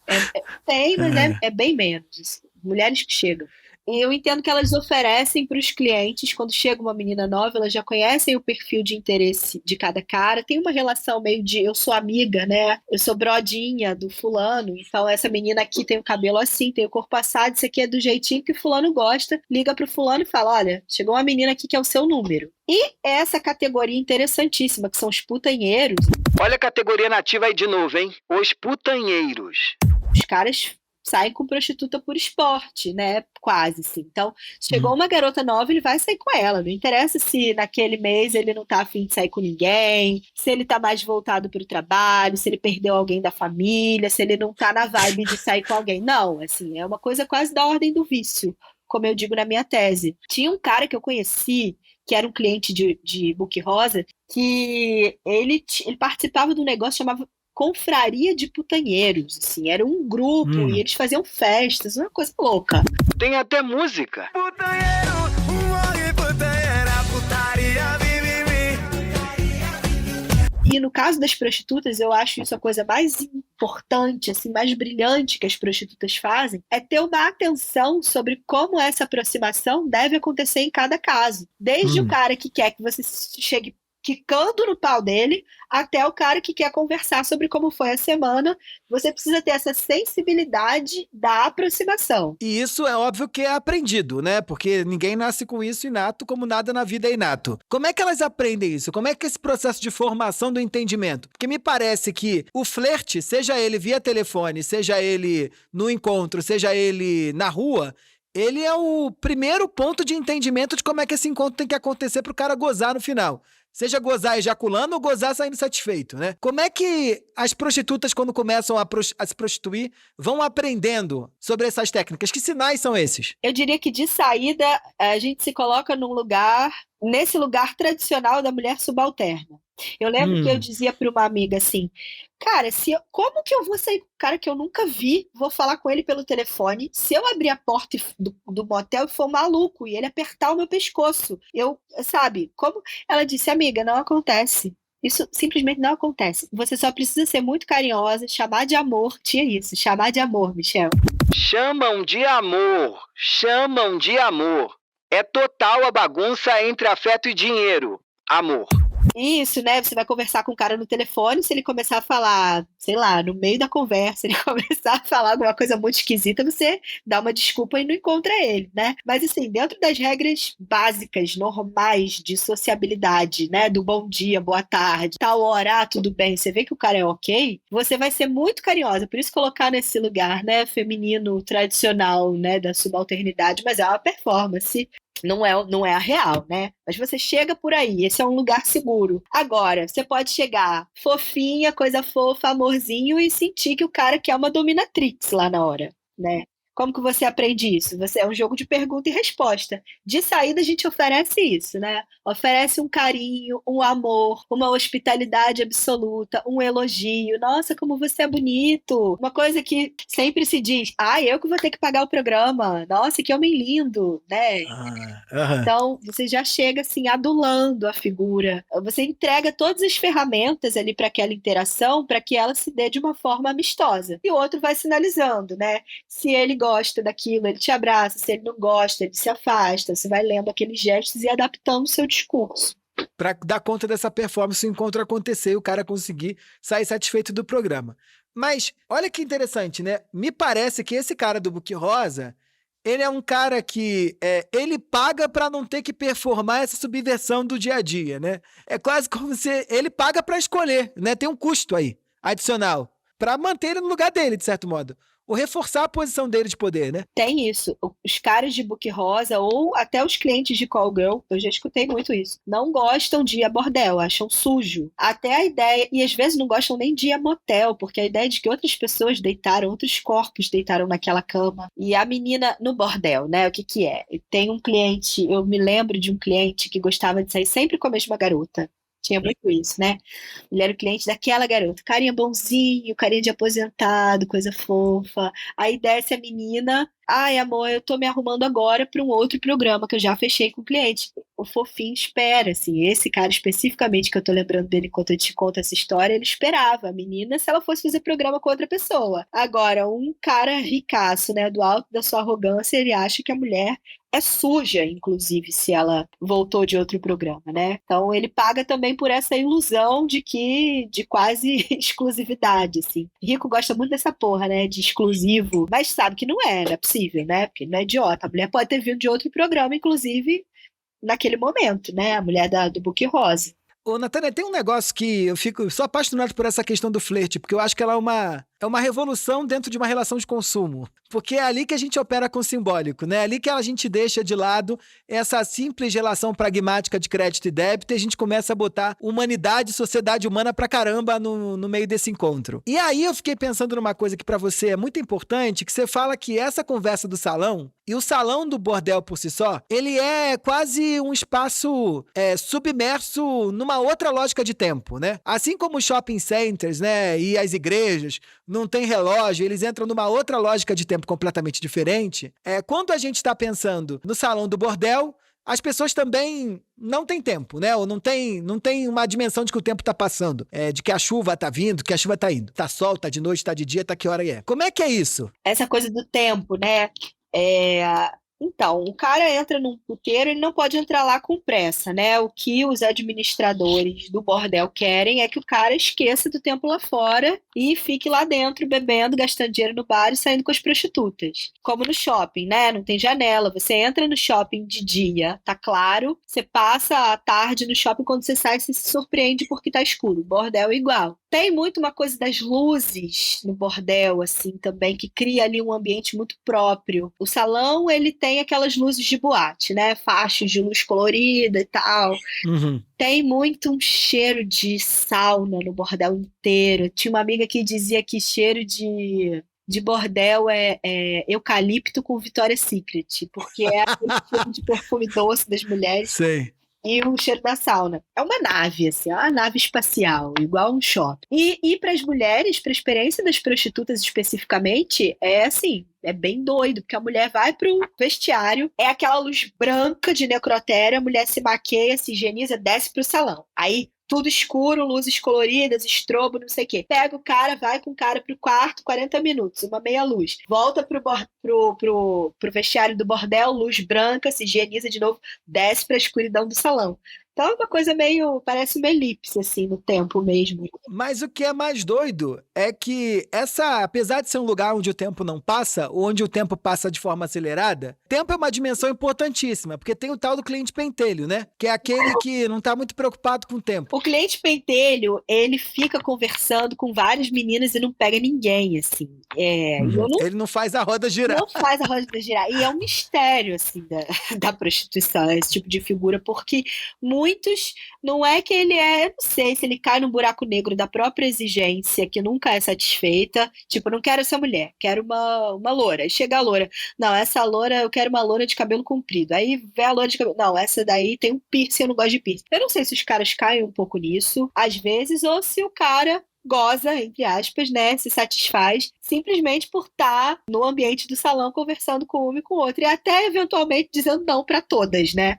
Tem, mas é bem menos. Mulheres que chegam. E eu entendo que elas oferecem para os clientes, quando chega uma menina nova, elas já conhecem o perfil de interesse de cada cara, tem uma relação meio de eu sou amiga, né? Eu sou brodinha do fulano, então essa menina aqui tem o cabelo assim, tem o corpo assado, isso aqui é do jeitinho que o fulano gosta, liga pro fulano e fala, olha, chegou uma menina aqui que é o seu número. E essa categoria interessantíssima, que são os putanheiros. Olha a categoria nativa aí de novo, hein? Os putanheiros. Os caras saem com prostituta por esporte, né? Quase, assim. Então, chegou uma garota nova, ele vai sair com ela. Não interessa se naquele mês ele não tá afim de sair com ninguém, se ele tá mais voltado pro trabalho, se ele perdeu alguém da família, se ele não tá na vibe de sair com alguém. Não, assim, é uma coisa quase da ordem do vício, como eu digo na minha tese. Tinha um cara que eu conheci, que era um cliente de Book Rosa, que ele participava de um negócio chamado confraria de putanheiros, assim, era um grupo e eles faziam festas, uma coisa louca. Tem até música. Putanheiro, morre putanheira, putaria, mimimi. E no caso das prostitutas, eu acho isso a coisa mais importante, assim, mais brilhante que as prostitutas fazem, é ter uma atenção sobre como essa aproximação deve acontecer em cada caso. Desde o cara que quer que você chegue quicando no pau dele, até o cara que quer conversar sobre como foi a semana. Você precisa ter essa sensibilidade da aproximação. E isso é óbvio que é aprendido, né? Porque ninguém nasce com isso inato, como nada na vida é inato. Como é que elas aprendem isso? Como é que é esse processo de formação do entendimento? Porque me parece que o flerte, seja ele via telefone, seja ele no encontro, seja ele na rua, ele é o primeiro ponto de entendimento de como é que esse encontro tem que acontecer pro cara gozar no final. Seja gozar ejaculando ou gozar saindo satisfeito, né? Como é que as prostitutas, quando começam a se prostituir, vão aprendendo sobre essas técnicas? Que sinais são esses? Eu diria que de saída a gente se coloca nesse lugar tradicional da mulher subalterna. Eu lembro que eu dizia para uma amiga assim, cara, como que eu vou sair com um cara que eu nunca vi, vou falar com ele pelo telefone, se eu abrir a porta do motel e for maluco e ele apertar o meu pescoço, sabe, como? Ela disse, amiga, não acontece. Isso simplesmente não acontece. Você só precisa ser muito carinhosa, chamar de amor. Tinha isso, chamar de amor, Michel. Chamam de amor, chamam de amor. É total a bagunça entre afeto e dinheiro. Amor. Isso, né? Você vai conversar com o cara no telefone, se ele começar a falar, sei lá, no meio da conversa, ele começar a falar alguma coisa muito esquisita, você dá uma desculpa e não encontra ele, né? Mas assim, dentro das regras básicas, normais de sociabilidade, né? Do bom dia, boa tarde, tal hora, tudo bem, você vê que o cara é ok, você vai ser muito carinhosa. Por isso colocar nesse lugar, né, feminino tradicional, né, da subalternidade, mas é uma performance. Não é a real, né? Mas você chega por aí, esse é um lugar seguro. Agora, você pode chegar fofinha, coisa fofa, amorzinho e sentir que o cara quer uma dominatrix lá na hora, né? Como que você aprende isso? É um jogo de pergunta e resposta. De saída, a gente oferece isso, né? Oferece um carinho, um amor, uma hospitalidade absoluta, um elogio. Nossa, como você é bonito. Uma coisa que sempre se diz, eu que vou ter que pagar o programa. Nossa, que homem lindo, né? Então, você já chega assim, adulando a figura. Você entrega todas as ferramentas ali para aquela interação, para que ela se dê de uma forma amistosa. E o outro vai sinalizando, né? Se ele gosta daquilo, ele te abraça. Se ele não gosta, ele se afasta. Você vai lendo aqueles gestos e adaptando o seu discurso. Para dar conta dessa performance, o encontro acontecer e o cara conseguir sair satisfeito do programa. Mas, olha que interessante, né? Me parece que esse cara do Book Rosa, ele é um cara que ele paga para não ter que performar essa subversão do dia a dia, né? É quase como se ele paga para escolher, né? Tem um custo aí, adicional, para manter ele no lugar dele, de certo modo. Ou reforçar a posição dele de poder, né? Tem isso. Os caras de Book Rosa, ou até os clientes de Call Girl, eu já escutei muito isso, não gostam de ir a bordel, acham sujo. Até a ideia, e às vezes não gostam nem de ir a motel, porque a ideia de que outras pessoas deitaram, outros corpos deitaram naquela cama. E a menina no bordel, né? O que é? Tem um cliente, eu me lembro de um cliente que gostava de sair sempre com a mesma garota. Tinha muito isso, né? Ele era o cliente daquela garota. Carinha bonzinho, carinha de aposentado, coisa fofa. Aí desce a menina. Ai, amor, eu tô me arrumando agora para um outro programa que eu já fechei com o cliente. O fofinho espera, assim. Esse cara especificamente que eu tô lembrando dele enquanto eu te conto essa história, ele esperava a menina se ela fosse fazer programa com outra pessoa. Agora, um cara ricaço, né, do alto da sua arrogância, ele acha que a mulher é suja, inclusive, se ela voltou de outro programa, né? Então ele paga também por essa ilusão de quase exclusividade, assim. Rico gosta muito dessa porra, né? De exclusivo, mas sabe que não é possível, né? Porque ele não é idiota. A mulher pode ter vindo de outro programa, inclusive, naquele momento, né? A mulher do Book Rosa. Ô, Natânia, tem um negócio que sou apaixonado por essa questão do flerte, porque eu acho que ela é uma revolução dentro de uma relação de consumo. Porque é ali que a gente opera com o simbólico, né? É ali que a gente deixa de lado essa simples relação pragmática de crédito e débito e a gente começa a botar humanidade, sociedade humana pra caramba no meio desse encontro. E aí eu fiquei pensando numa coisa que pra você é muito importante, que você fala que essa conversa do salão e o salão do bordel por si só, ele é quase um espaço submerso numa outra lógica de tempo, né? Assim como os shopping centers, né, e as igrejas não tem relógio, eles entram numa outra lógica de tempo completamente diferente. Quando a gente está pensando no salão do bordel, as pessoas também não têm tempo, né? Ou não tem uma dimensão de que o tempo está passando, de que a chuva está vindo, que a chuva está indo. Tá sol, tá de noite, tá de dia, tá que hora é. Como é que é isso? Essa coisa do tempo, né? Então, o cara entra num puteiro, ele não pode entrar lá com pressa, né? O que os administradores do bordel querem é que o cara esqueça do tempo lá fora e fique lá dentro bebendo, gastando dinheiro no bar e saindo com as prostitutas. Como no shopping, né? Não tem janela. Você entra no shopping de dia, tá claro. Você passa a tarde no shopping, quando você sai, você se surpreende porque tá escuro. Bordel é igual. Tem muito uma coisa das luzes no bordel, assim, também, que cria ali um ambiente muito próprio. O salão, ele tem aquelas luzes de boate, né? Fachos de luz colorida e tal. Uhum. Tem muito um cheiro de sauna no bordel inteiro. Tinha uma amiga que dizia que cheiro de bordel é eucalipto com Victoria's Secret, porque é aquele cheiro de perfume doce das mulheres. Sei. E o cheiro da sauna. É uma nave, assim, é uma nave espacial, igual um shopping. E para as mulheres, para a experiência das prostitutas especificamente, é assim, é bem doido, porque a mulher vai pro vestiário, é aquela luz branca de necrotério, a mulher se maqueia, se higieniza, desce pro salão. Aí tudo escuro, luzes coloridas, estrobo, não sei o quê. Pega o cara, vai com o cara pro quarto, 40 minutos, uma meia luz. Volta pro vestiário do bordel, luz branca, se higieniza de novo, desce pra escuridão do salão. Então é uma coisa meio, parece uma elipse, assim, no tempo mesmo. Mas o que é mais doido é que apesar de ser um lugar onde o tempo não passa, ou onde o tempo passa de forma acelerada, tempo é uma dimensão importantíssima, porque tem o tal do cliente pentelho, né? Que é aquele que não tá muito preocupado com o tempo. O cliente pentelho, ele fica conversando com várias meninas e não pega ninguém, assim. Ele não faz a roda girar. Não faz a roda girar. E é um mistério, assim, da prostituição, esse tipo de figura, porque muitos, não é que ele não sei se ele cai no buraco negro da própria exigência, que nunca é satisfeita, tipo, não quero essa mulher, quero uma loura. Aí chega a loura, não, essa loura, eu quero uma loura de cabelo comprido. Aí vê a loura de cabelo, não, essa daí tem um piercing, eu não gosto de piercing. Eu não sei se os caras caem um pouco nisso, às vezes, ou se o cara goza, entre aspas, né, se satisfaz simplesmente por estar no ambiente do salão conversando com uma e com outra, e até eventualmente dizendo não para todas, né?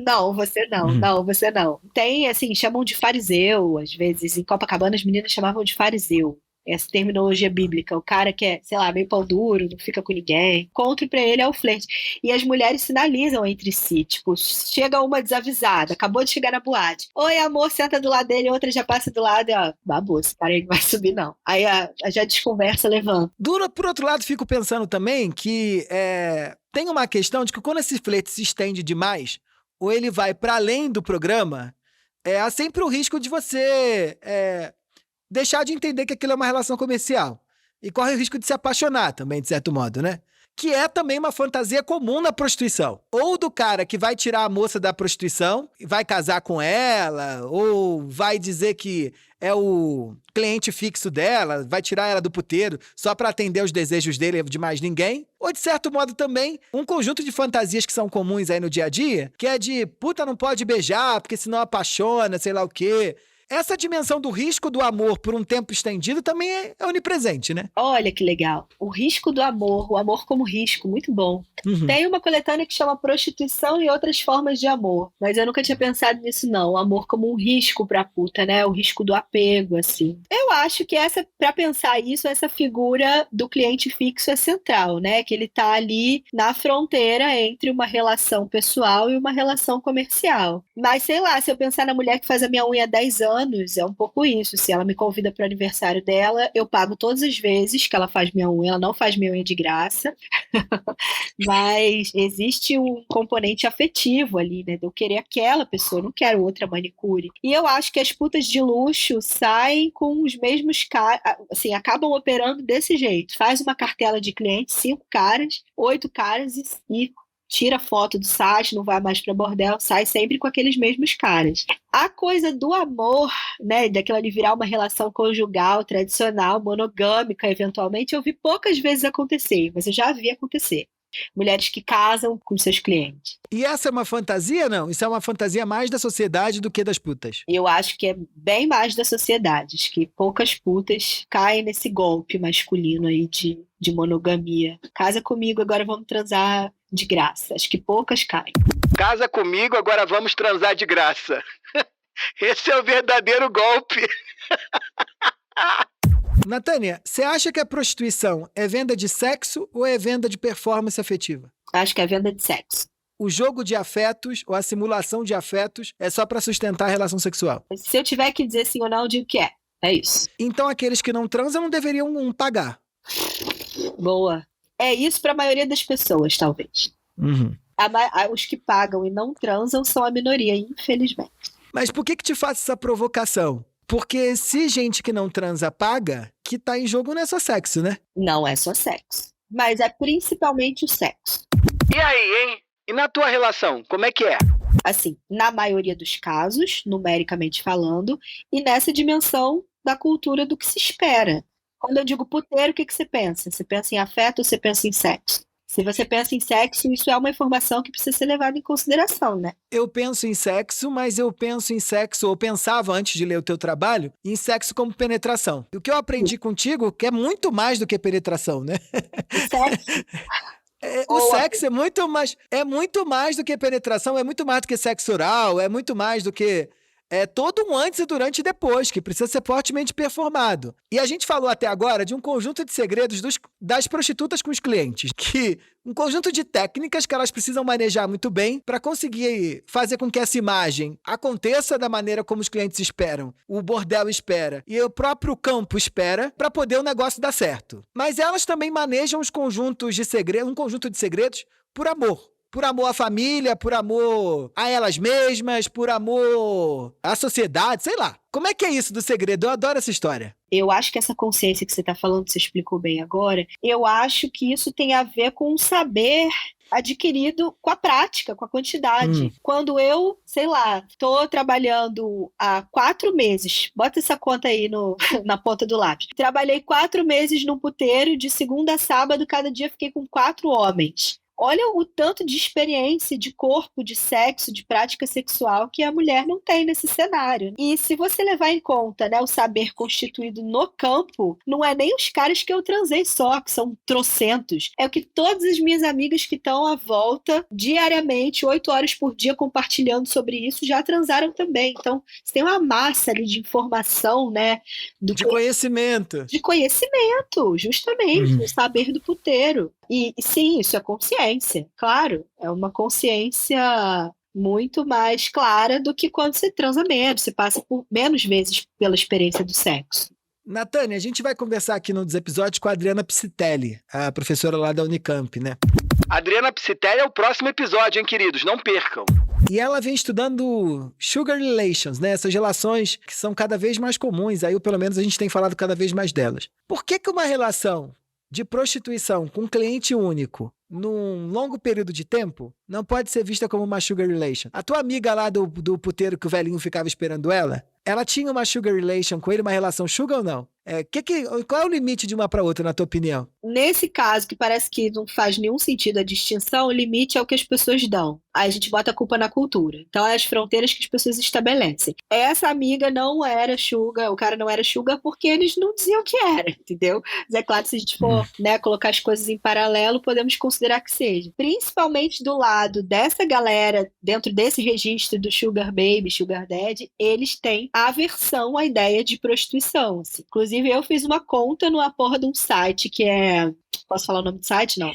Não, você não, não, você não. Tem, assim, chamam de fariseu, às vezes, em Copacabana as meninas chamavam de fariseu. Essa terminologia bíblica, o cara que é, sei lá, meio pau duro, não fica com ninguém. Encontro pra ele é o flerte. E as mulheres sinalizam entre si, tipo, chega uma desavisada, acabou de chegar na boate. Oi, amor, senta do lado dele, outra já passa do lado e ó, babou, esse cara aí não vai subir não. Aí já desconversa, levanta. Por outro lado, fico pensando também que tem uma questão de que quando esse flerte se estende demais, ou ele vai para além do programa, há sempre o risco de você deixar de entender que aquilo é uma relação comercial. E corre o risco de se apaixonar também, de certo modo, né? Que é também uma fantasia comum na prostituição. Ou do cara que vai tirar a moça da prostituição, vai casar com ela, ou vai dizer que é o cliente fixo dela, vai tirar ela do puteiro só pra atender os desejos dele de mais ninguém. Ou, de certo modo, também, um conjunto de fantasias que são comuns aí no dia a dia, que é de puta não pode beijar, porque senão apaixona, sei lá o quê. Essa dimensão do risco do amor por um tempo estendido também é onipresente, né? Olha que legal. O risco do amor, o amor como risco, muito bom. Uhum. Tem uma coletânea que chama Prostituição e Outras Formas de Amor, mas eu nunca tinha pensado nisso não, o amor como um risco pra puta, né, o risco do apego, assim. Eu acho que pra pensar isso, essa figura do cliente fixo é central, né, que ele tá ali na fronteira entre uma relação pessoal e uma relação comercial. Mas sei lá, se eu pensar na mulher que faz a minha unha há 10 anos, é um pouco isso, se ela me convida pro aniversário dela, eu pago todas as vezes que ela faz minha unha, ela não faz minha unha de graça, mas existe um componente afetivo ali, né? De eu querer aquela pessoa, eu não quero outra manicure. E eu acho que as putas de luxo saem com os mesmos caras, assim, acabam operando desse jeito. Faz uma cartela de clientes, 5 caras, 8 caras e tira foto do site, não vai mais para bordel, sai sempre com aqueles mesmos caras. A coisa do amor, né, daquilo ali virar uma relação conjugal, tradicional, monogâmica, eventualmente, eu vi poucas vezes acontecer, mas eu já vi acontecer. Mulheres que casam com seus clientes. E essa é uma fantasia, não? Isso é uma fantasia mais da sociedade do que das putas. Eu acho que é bem mais da sociedade. Acho que poucas putas caem nesse golpe masculino aí de monogamia. Casa comigo, agora vamos transar de graça. Acho que poucas caem. Casa comigo, agora vamos transar de graça. Esse é o verdadeiro golpe. Natânia, você acha que a prostituição é venda de sexo ou é venda de performance afetiva? Acho que é venda de sexo. O jogo de afetos ou a simulação de afetos é só pra sustentar a relação sexual. Se eu tiver que dizer sim ou não, eu digo que é. É isso. Então aqueles que não transam não deveriam pagar. Boa. É isso pra maioria das pessoas, talvez. Uhum. Os que pagam e não transam são a minoria, infelizmente. Mas por que te faço essa provocação? Porque se gente que não transa paga, que tá em jogo não é só sexo, né? Não é só sexo. Mas é principalmente o sexo. E aí, hein? E na tua relação, como é que é? Assim, na maioria dos casos, numericamente falando, e nessa dimensão da cultura do que se espera. Quando eu digo puteiro, o que você pensa? Você pensa em afeto ou você pensa em sexo? Se você pensa em sexo, isso é uma informação que precisa ser levada em consideração, né? Eu penso em sexo, mas eu penso em sexo, ou pensava antes de ler o teu trabalho, em sexo como penetração. E o que eu aprendi contigo, que é muito mais do que penetração, né? O sexo O sexo é muito mais do que penetração, é muito mais do que sexo oral, é muito mais do que todo um antes e durante e depois, que precisa ser fortemente performado. E a gente falou até agora de um conjunto de segredos das prostitutas com os clientes, um conjunto de técnicas que elas precisam manejar muito bem para conseguir fazer com que essa imagem aconteça da maneira como os clientes esperam, o bordel espera e o próprio campo espera para poder o negócio dar certo. Mas elas também manejam um conjunto de segredos por amor. Por amor à família, por amor a elas mesmas, por amor à sociedade, sei lá. Como é que é isso do segredo? Eu adoro essa história. Eu acho que essa consciência que você está falando, você explicou bem agora, eu acho que isso tem a ver com o saber adquirido com a prática, com a quantidade. Quando eu, sei lá, tô trabalhando há 4 meses, bota essa conta aí na ponta do lápis. Trabalhei 4 meses num puteiro, de segunda a sábado, cada dia fiquei com 4 homens. Olha o tanto de experiência, de corpo, de sexo, de prática sexual que a mulher não tem nesse cenário. E se você levar em conta, né, o saber constituído no campo, não é nem os caras que eu transei só, que são trocentos. É o que todas as minhas amigas que estão à volta, diariamente, 8 horas por dia, compartilhando sobre isso, já transaram também. Então, você tem uma massa ali de informação, né? De conhecimento. De conhecimento, justamente, o saber do puteiro. E sim, isso é consciência, claro, é uma consciência muito mais clara do que quando você transa menos, você passa por menos vezes pela experiência do sexo. Natânia, a gente vai conversar aqui num dos episódios com a Adriana Psitelli, a professora lá da Unicamp, né? Adriana Psitelli é o próximo episódio, hein, queridos? Não percam. E ela vem estudando sugar relations, né? Essas relações que são cada vez mais comuns, aí pelo menos a gente tem falado cada vez mais delas. Por que uma relação de prostituição com cliente único num longo período de tempo não pode ser vista como uma sugar relation? A tua amiga lá do puteiro que o velhinho ficava esperando ela tinha uma sugar relation com ele, uma relação sugar ou não? Qual é o limite de uma para outra, na tua opinião? Nesse caso, que parece que não faz nenhum sentido a distinção, o limite é o que as pessoas dão. Aí a gente bota a culpa na cultura. Então, é as fronteiras que as pessoas estabelecem. Essa amiga não era sugar, o cara não era sugar porque eles não diziam que era, entendeu? Mas é claro que se a gente for, né, colocar as coisas em paralelo, podemos considerar que seja. Principalmente do lado dessa galera, dentro desse registro do sugar baby, sugar daddy, eles têm aversão à ideia de prostituição. Assim. Inclusive, eu fiz uma conta numa porra de um site que é... Posso falar o nome do site? Não.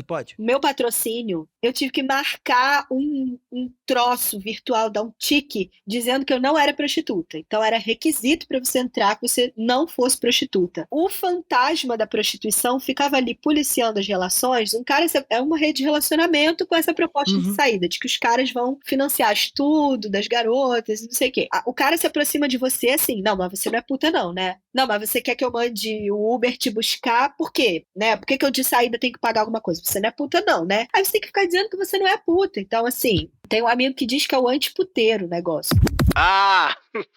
Pode. Meu patrocínio, eu tive que marcar um troço virtual, dar um tique, dizendo que eu não era prostituta. Então, era requisito para você entrar que você não fosse prostituta. O fantasma da prostituição ficava ali policiando as relações. Um cara é uma rede de relacionamento com essa proposta de saída, de que os caras vão financiar estudo das garotas, não sei o quê. O cara se aproxima de você assim, não, mas você não é puta não, né? Não, mas você quer que eu mande o Uber te buscar, por quê? Né? Por que eu de saída tenho que pagar alguma coisa? Você não é puta não, né? Aí você tem que ficar dizendo que você não é puta. Então, assim, tem um amigo que diz que é o antiputeiro o negócio. Ah,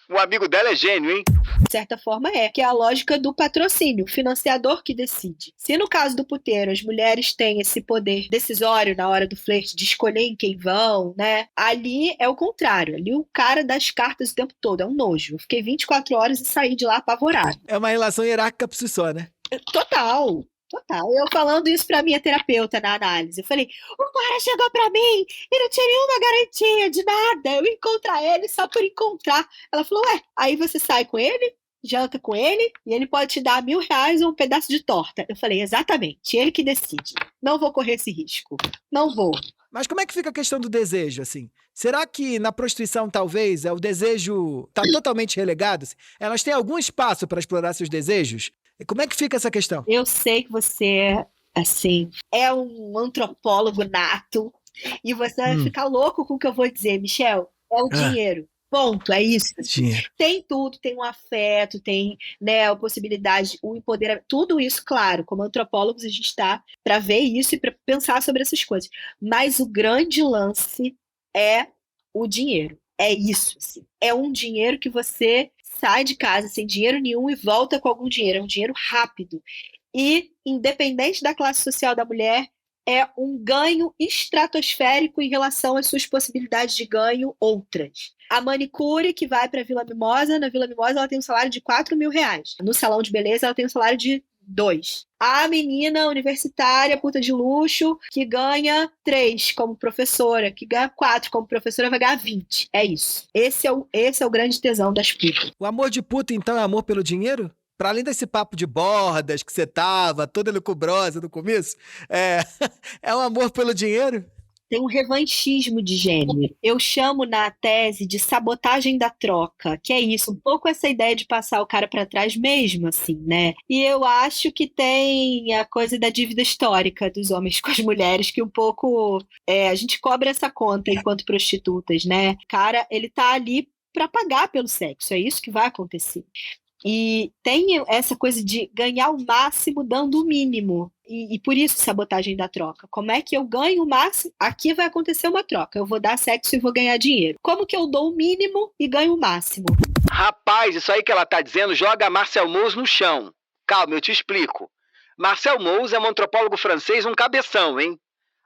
o amigo dela é gênio, hein? De certa forma que é a lógica do patrocínio, o financiador que decide. Se no caso do puteiro as mulheres têm esse poder decisório na hora do flerte de escolher em quem vão, né? Ali é o contrário, ali o cara dá as cartas o tempo todo, é um nojo. Eu fiquei 24 horas e saí de lá apavorado. É uma relação hierárquica por si só, né? Total. Eu falando isso pra minha terapeuta na análise. Eu falei, o cara chegou pra mim e não tinha nenhuma garantia de nada. Eu ia encontrar ele só por encontrar. Ela falou, aí você sai com ele? janta com ele e ele pode te dar R$1.000 ou um pedaço de torta. Eu falei, exatamente, ele que decide. Não vou correr esse risco. Não vou. Mas como é que fica a questão do desejo, assim? Será que na prostituição, talvez, o desejo tá totalmente relegado? Assim? Elas têm algum espaço para explorar seus desejos? E como é que fica essa questão? Eu sei que você, assim, é um antropólogo nato e você vai ficar louco com o que eu vou dizer, Michel. É o dinheiro. Ponto, é isso. Dinheiro. Tem tudo, tem um afeto, tem, né, a possibilidade, o empoderamento, tudo isso, claro, como antropólogos a gente está para ver isso e para pensar sobre essas coisas. Mas o grande lance é o dinheiro. É isso, assim. É um dinheiro que você sai de casa sem dinheiro nenhum e volta com algum dinheiro. É um dinheiro rápido. E, independente da classe social da mulher, é um ganho estratosférico em relação às suas possibilidades de ganho outras. A manicure que vai para a Vila Mimosa, na Vila Mimosa ela tem um salário de R$4.000. No salão de beleza ela tem um salário de 2. A menina universitária, puta de luxo, que ganha 3 como professora, que ganha 4 como professora, vai ganhar 20. É isso. Esse é o grande tesão das putas. O amor de puta, então, é amor pelo dinheiro? Para além desse papo de bordas que você tava, toda lucubrosa no começo, é um amor pelo dinheiro? Tem um revanchismo de gênero. Eu chamo na tese de sabotagem da troca, que é isso, um pouco essa ideia de passar o cara para trás mesmo, assim, né? E eu acho que tem a coisa da dívida histórica dos homens com as mulheres, que um pouco a gente cobra essa conta enquanto prostitutas, né? O cara, ele tá ali para pagar pelo sexo, é isso que vai acontecer. E tem essa coisa de ganhar o máximo dando o mínimo. E por isso sabotagem da troca. Como é que eu ganho o máximo? Aqui vai acontecer uma troca. Eu vou dar sexo e vou ganhar dinheiro. Como que eu dou o mínimo e ganho o máximo? Rapaz, isso aí que ela tá dizendo joga Marcel Mauss no chão. Calma, eu te explico. Marcel Mauss é um antropólogo francês, um cabeção, hein?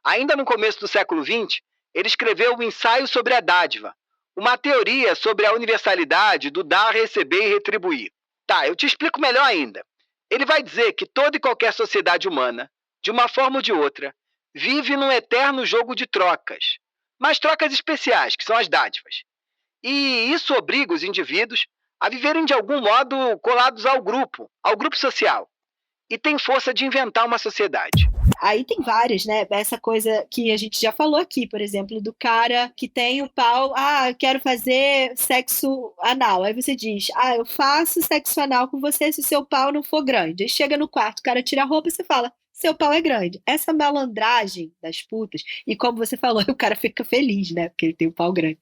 Ainda no começo do século XX, ele escreveu o Ensaio sobre a Dádiva, uma teoria sobre a universalidade do dar, receber e retribuir. Tá, eu te explico melhor ainda. Ele vai dizer que toda e qualquer sociedade humana, de uma forma ou de outra, vive num eterno jogo de trocas. Mas trocas especiais, que são as dádivas. E isso obriga os indivíduos a viverem de algum modo colados ao grupo social. E tem força de inventar uma sociedade. Aí tem várias, né? Essa coisa que a gente já falou aqui, por exemplo, do cara que tem o pau, eu quero fazer sexo anal. Aí você diz, eu faço sexo anal com você se o seu pau não for grande. Aí chega no quarto, o cara tira a roupa e você fala, seu pau é grande. Essa malandragem das putas, e como você falou, o cara fica feliz, né? Porque ele tem o pau grande.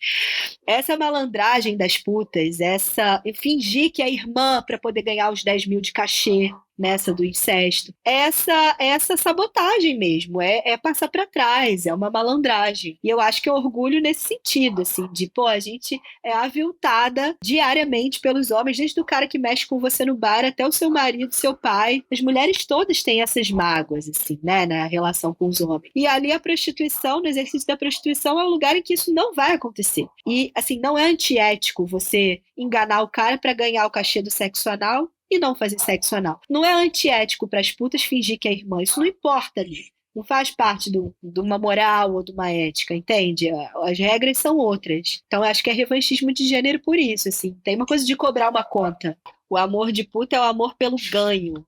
Essa malandragem das putas, essa fingir que é irmã para poder ganhar os 10 mil de cachê, nessa do incesto, essa sabotagem mesmo, é passar para trás, é uma malandragem. E eu acho que eu orgulho nesse sentido, assim, de, a gente é aviltada diariamente pelos homens, desde o cara que mexe com você no bar até o seu marido, seu pai. As mulheres todas têm essas mágoas, assim, né, na relação com os homens. E ali a prostituição, no exercício da prostituição, é um lugar em que isso não vai acontecer. E, assim, não é antiético você enganar o cara para ganhar o cachê do sexo anal e não fazer sexo anal. Não é antiético para as putas fingir que é irmã. Isso não importa ali. Não faz parte de uma moral ou de uma ética, entende? As regras são outras. Então, eu acho que é revanchismo de gênero por isso, assim. Tem uma coisa de cobrar uma conta. O amor de puta é o amor pelo ganho.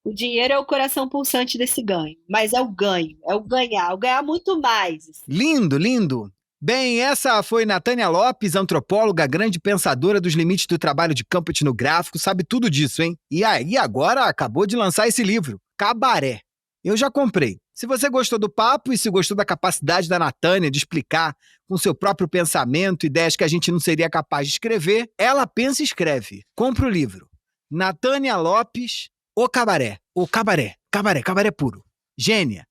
O dinheiro é o coração pulsante desse ganho. Mas é o ganho, é o ganhar muito mais. Assim. Lindo, lindo. Bem, essa foi Natânia Lopes, antropóloga, grande pensadora dos limites do trabalho de campo etnográfico, sabe tudo disso, hein? E aí agora acabou de lançar esse livro, Cabaré. Eu já comprei. Se você gostou do papo e se gostou da capacidade da Natânia de explicar com seu próprio pensamento ideias que a gente não seria capaz de escrever, ela pensa e escreve. Compre o livro. Natânia Lopes, O Cabaré. O Cabaré. Cabaré puro. Gênia.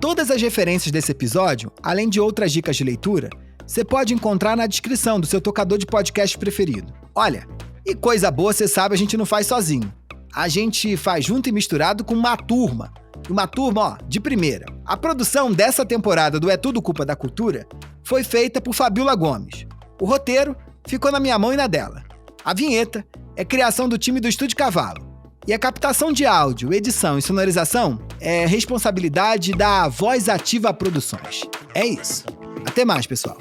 Todas as referências desse episódio, além de outras dicas de leitura, você pode encontrar na descrição do seu tocador de podcast preferido. Olha, e coisa boa, você sabe, a gente não faz sozinho. A gente faz junto e misturado com uma turma. Uma turma, de primeira. A produção dessa temporada do É Tudo Culpa da Cultura foi feita por Fabiola Gomes. O roteiro ficou na minha mão e na dela. A vinheta é criação do time do Estúdio Cavalo. E a captação de áudio, edição e sonorização é responsabilidade da Voz Ativa Produções. É isso. Até mais, pessoal.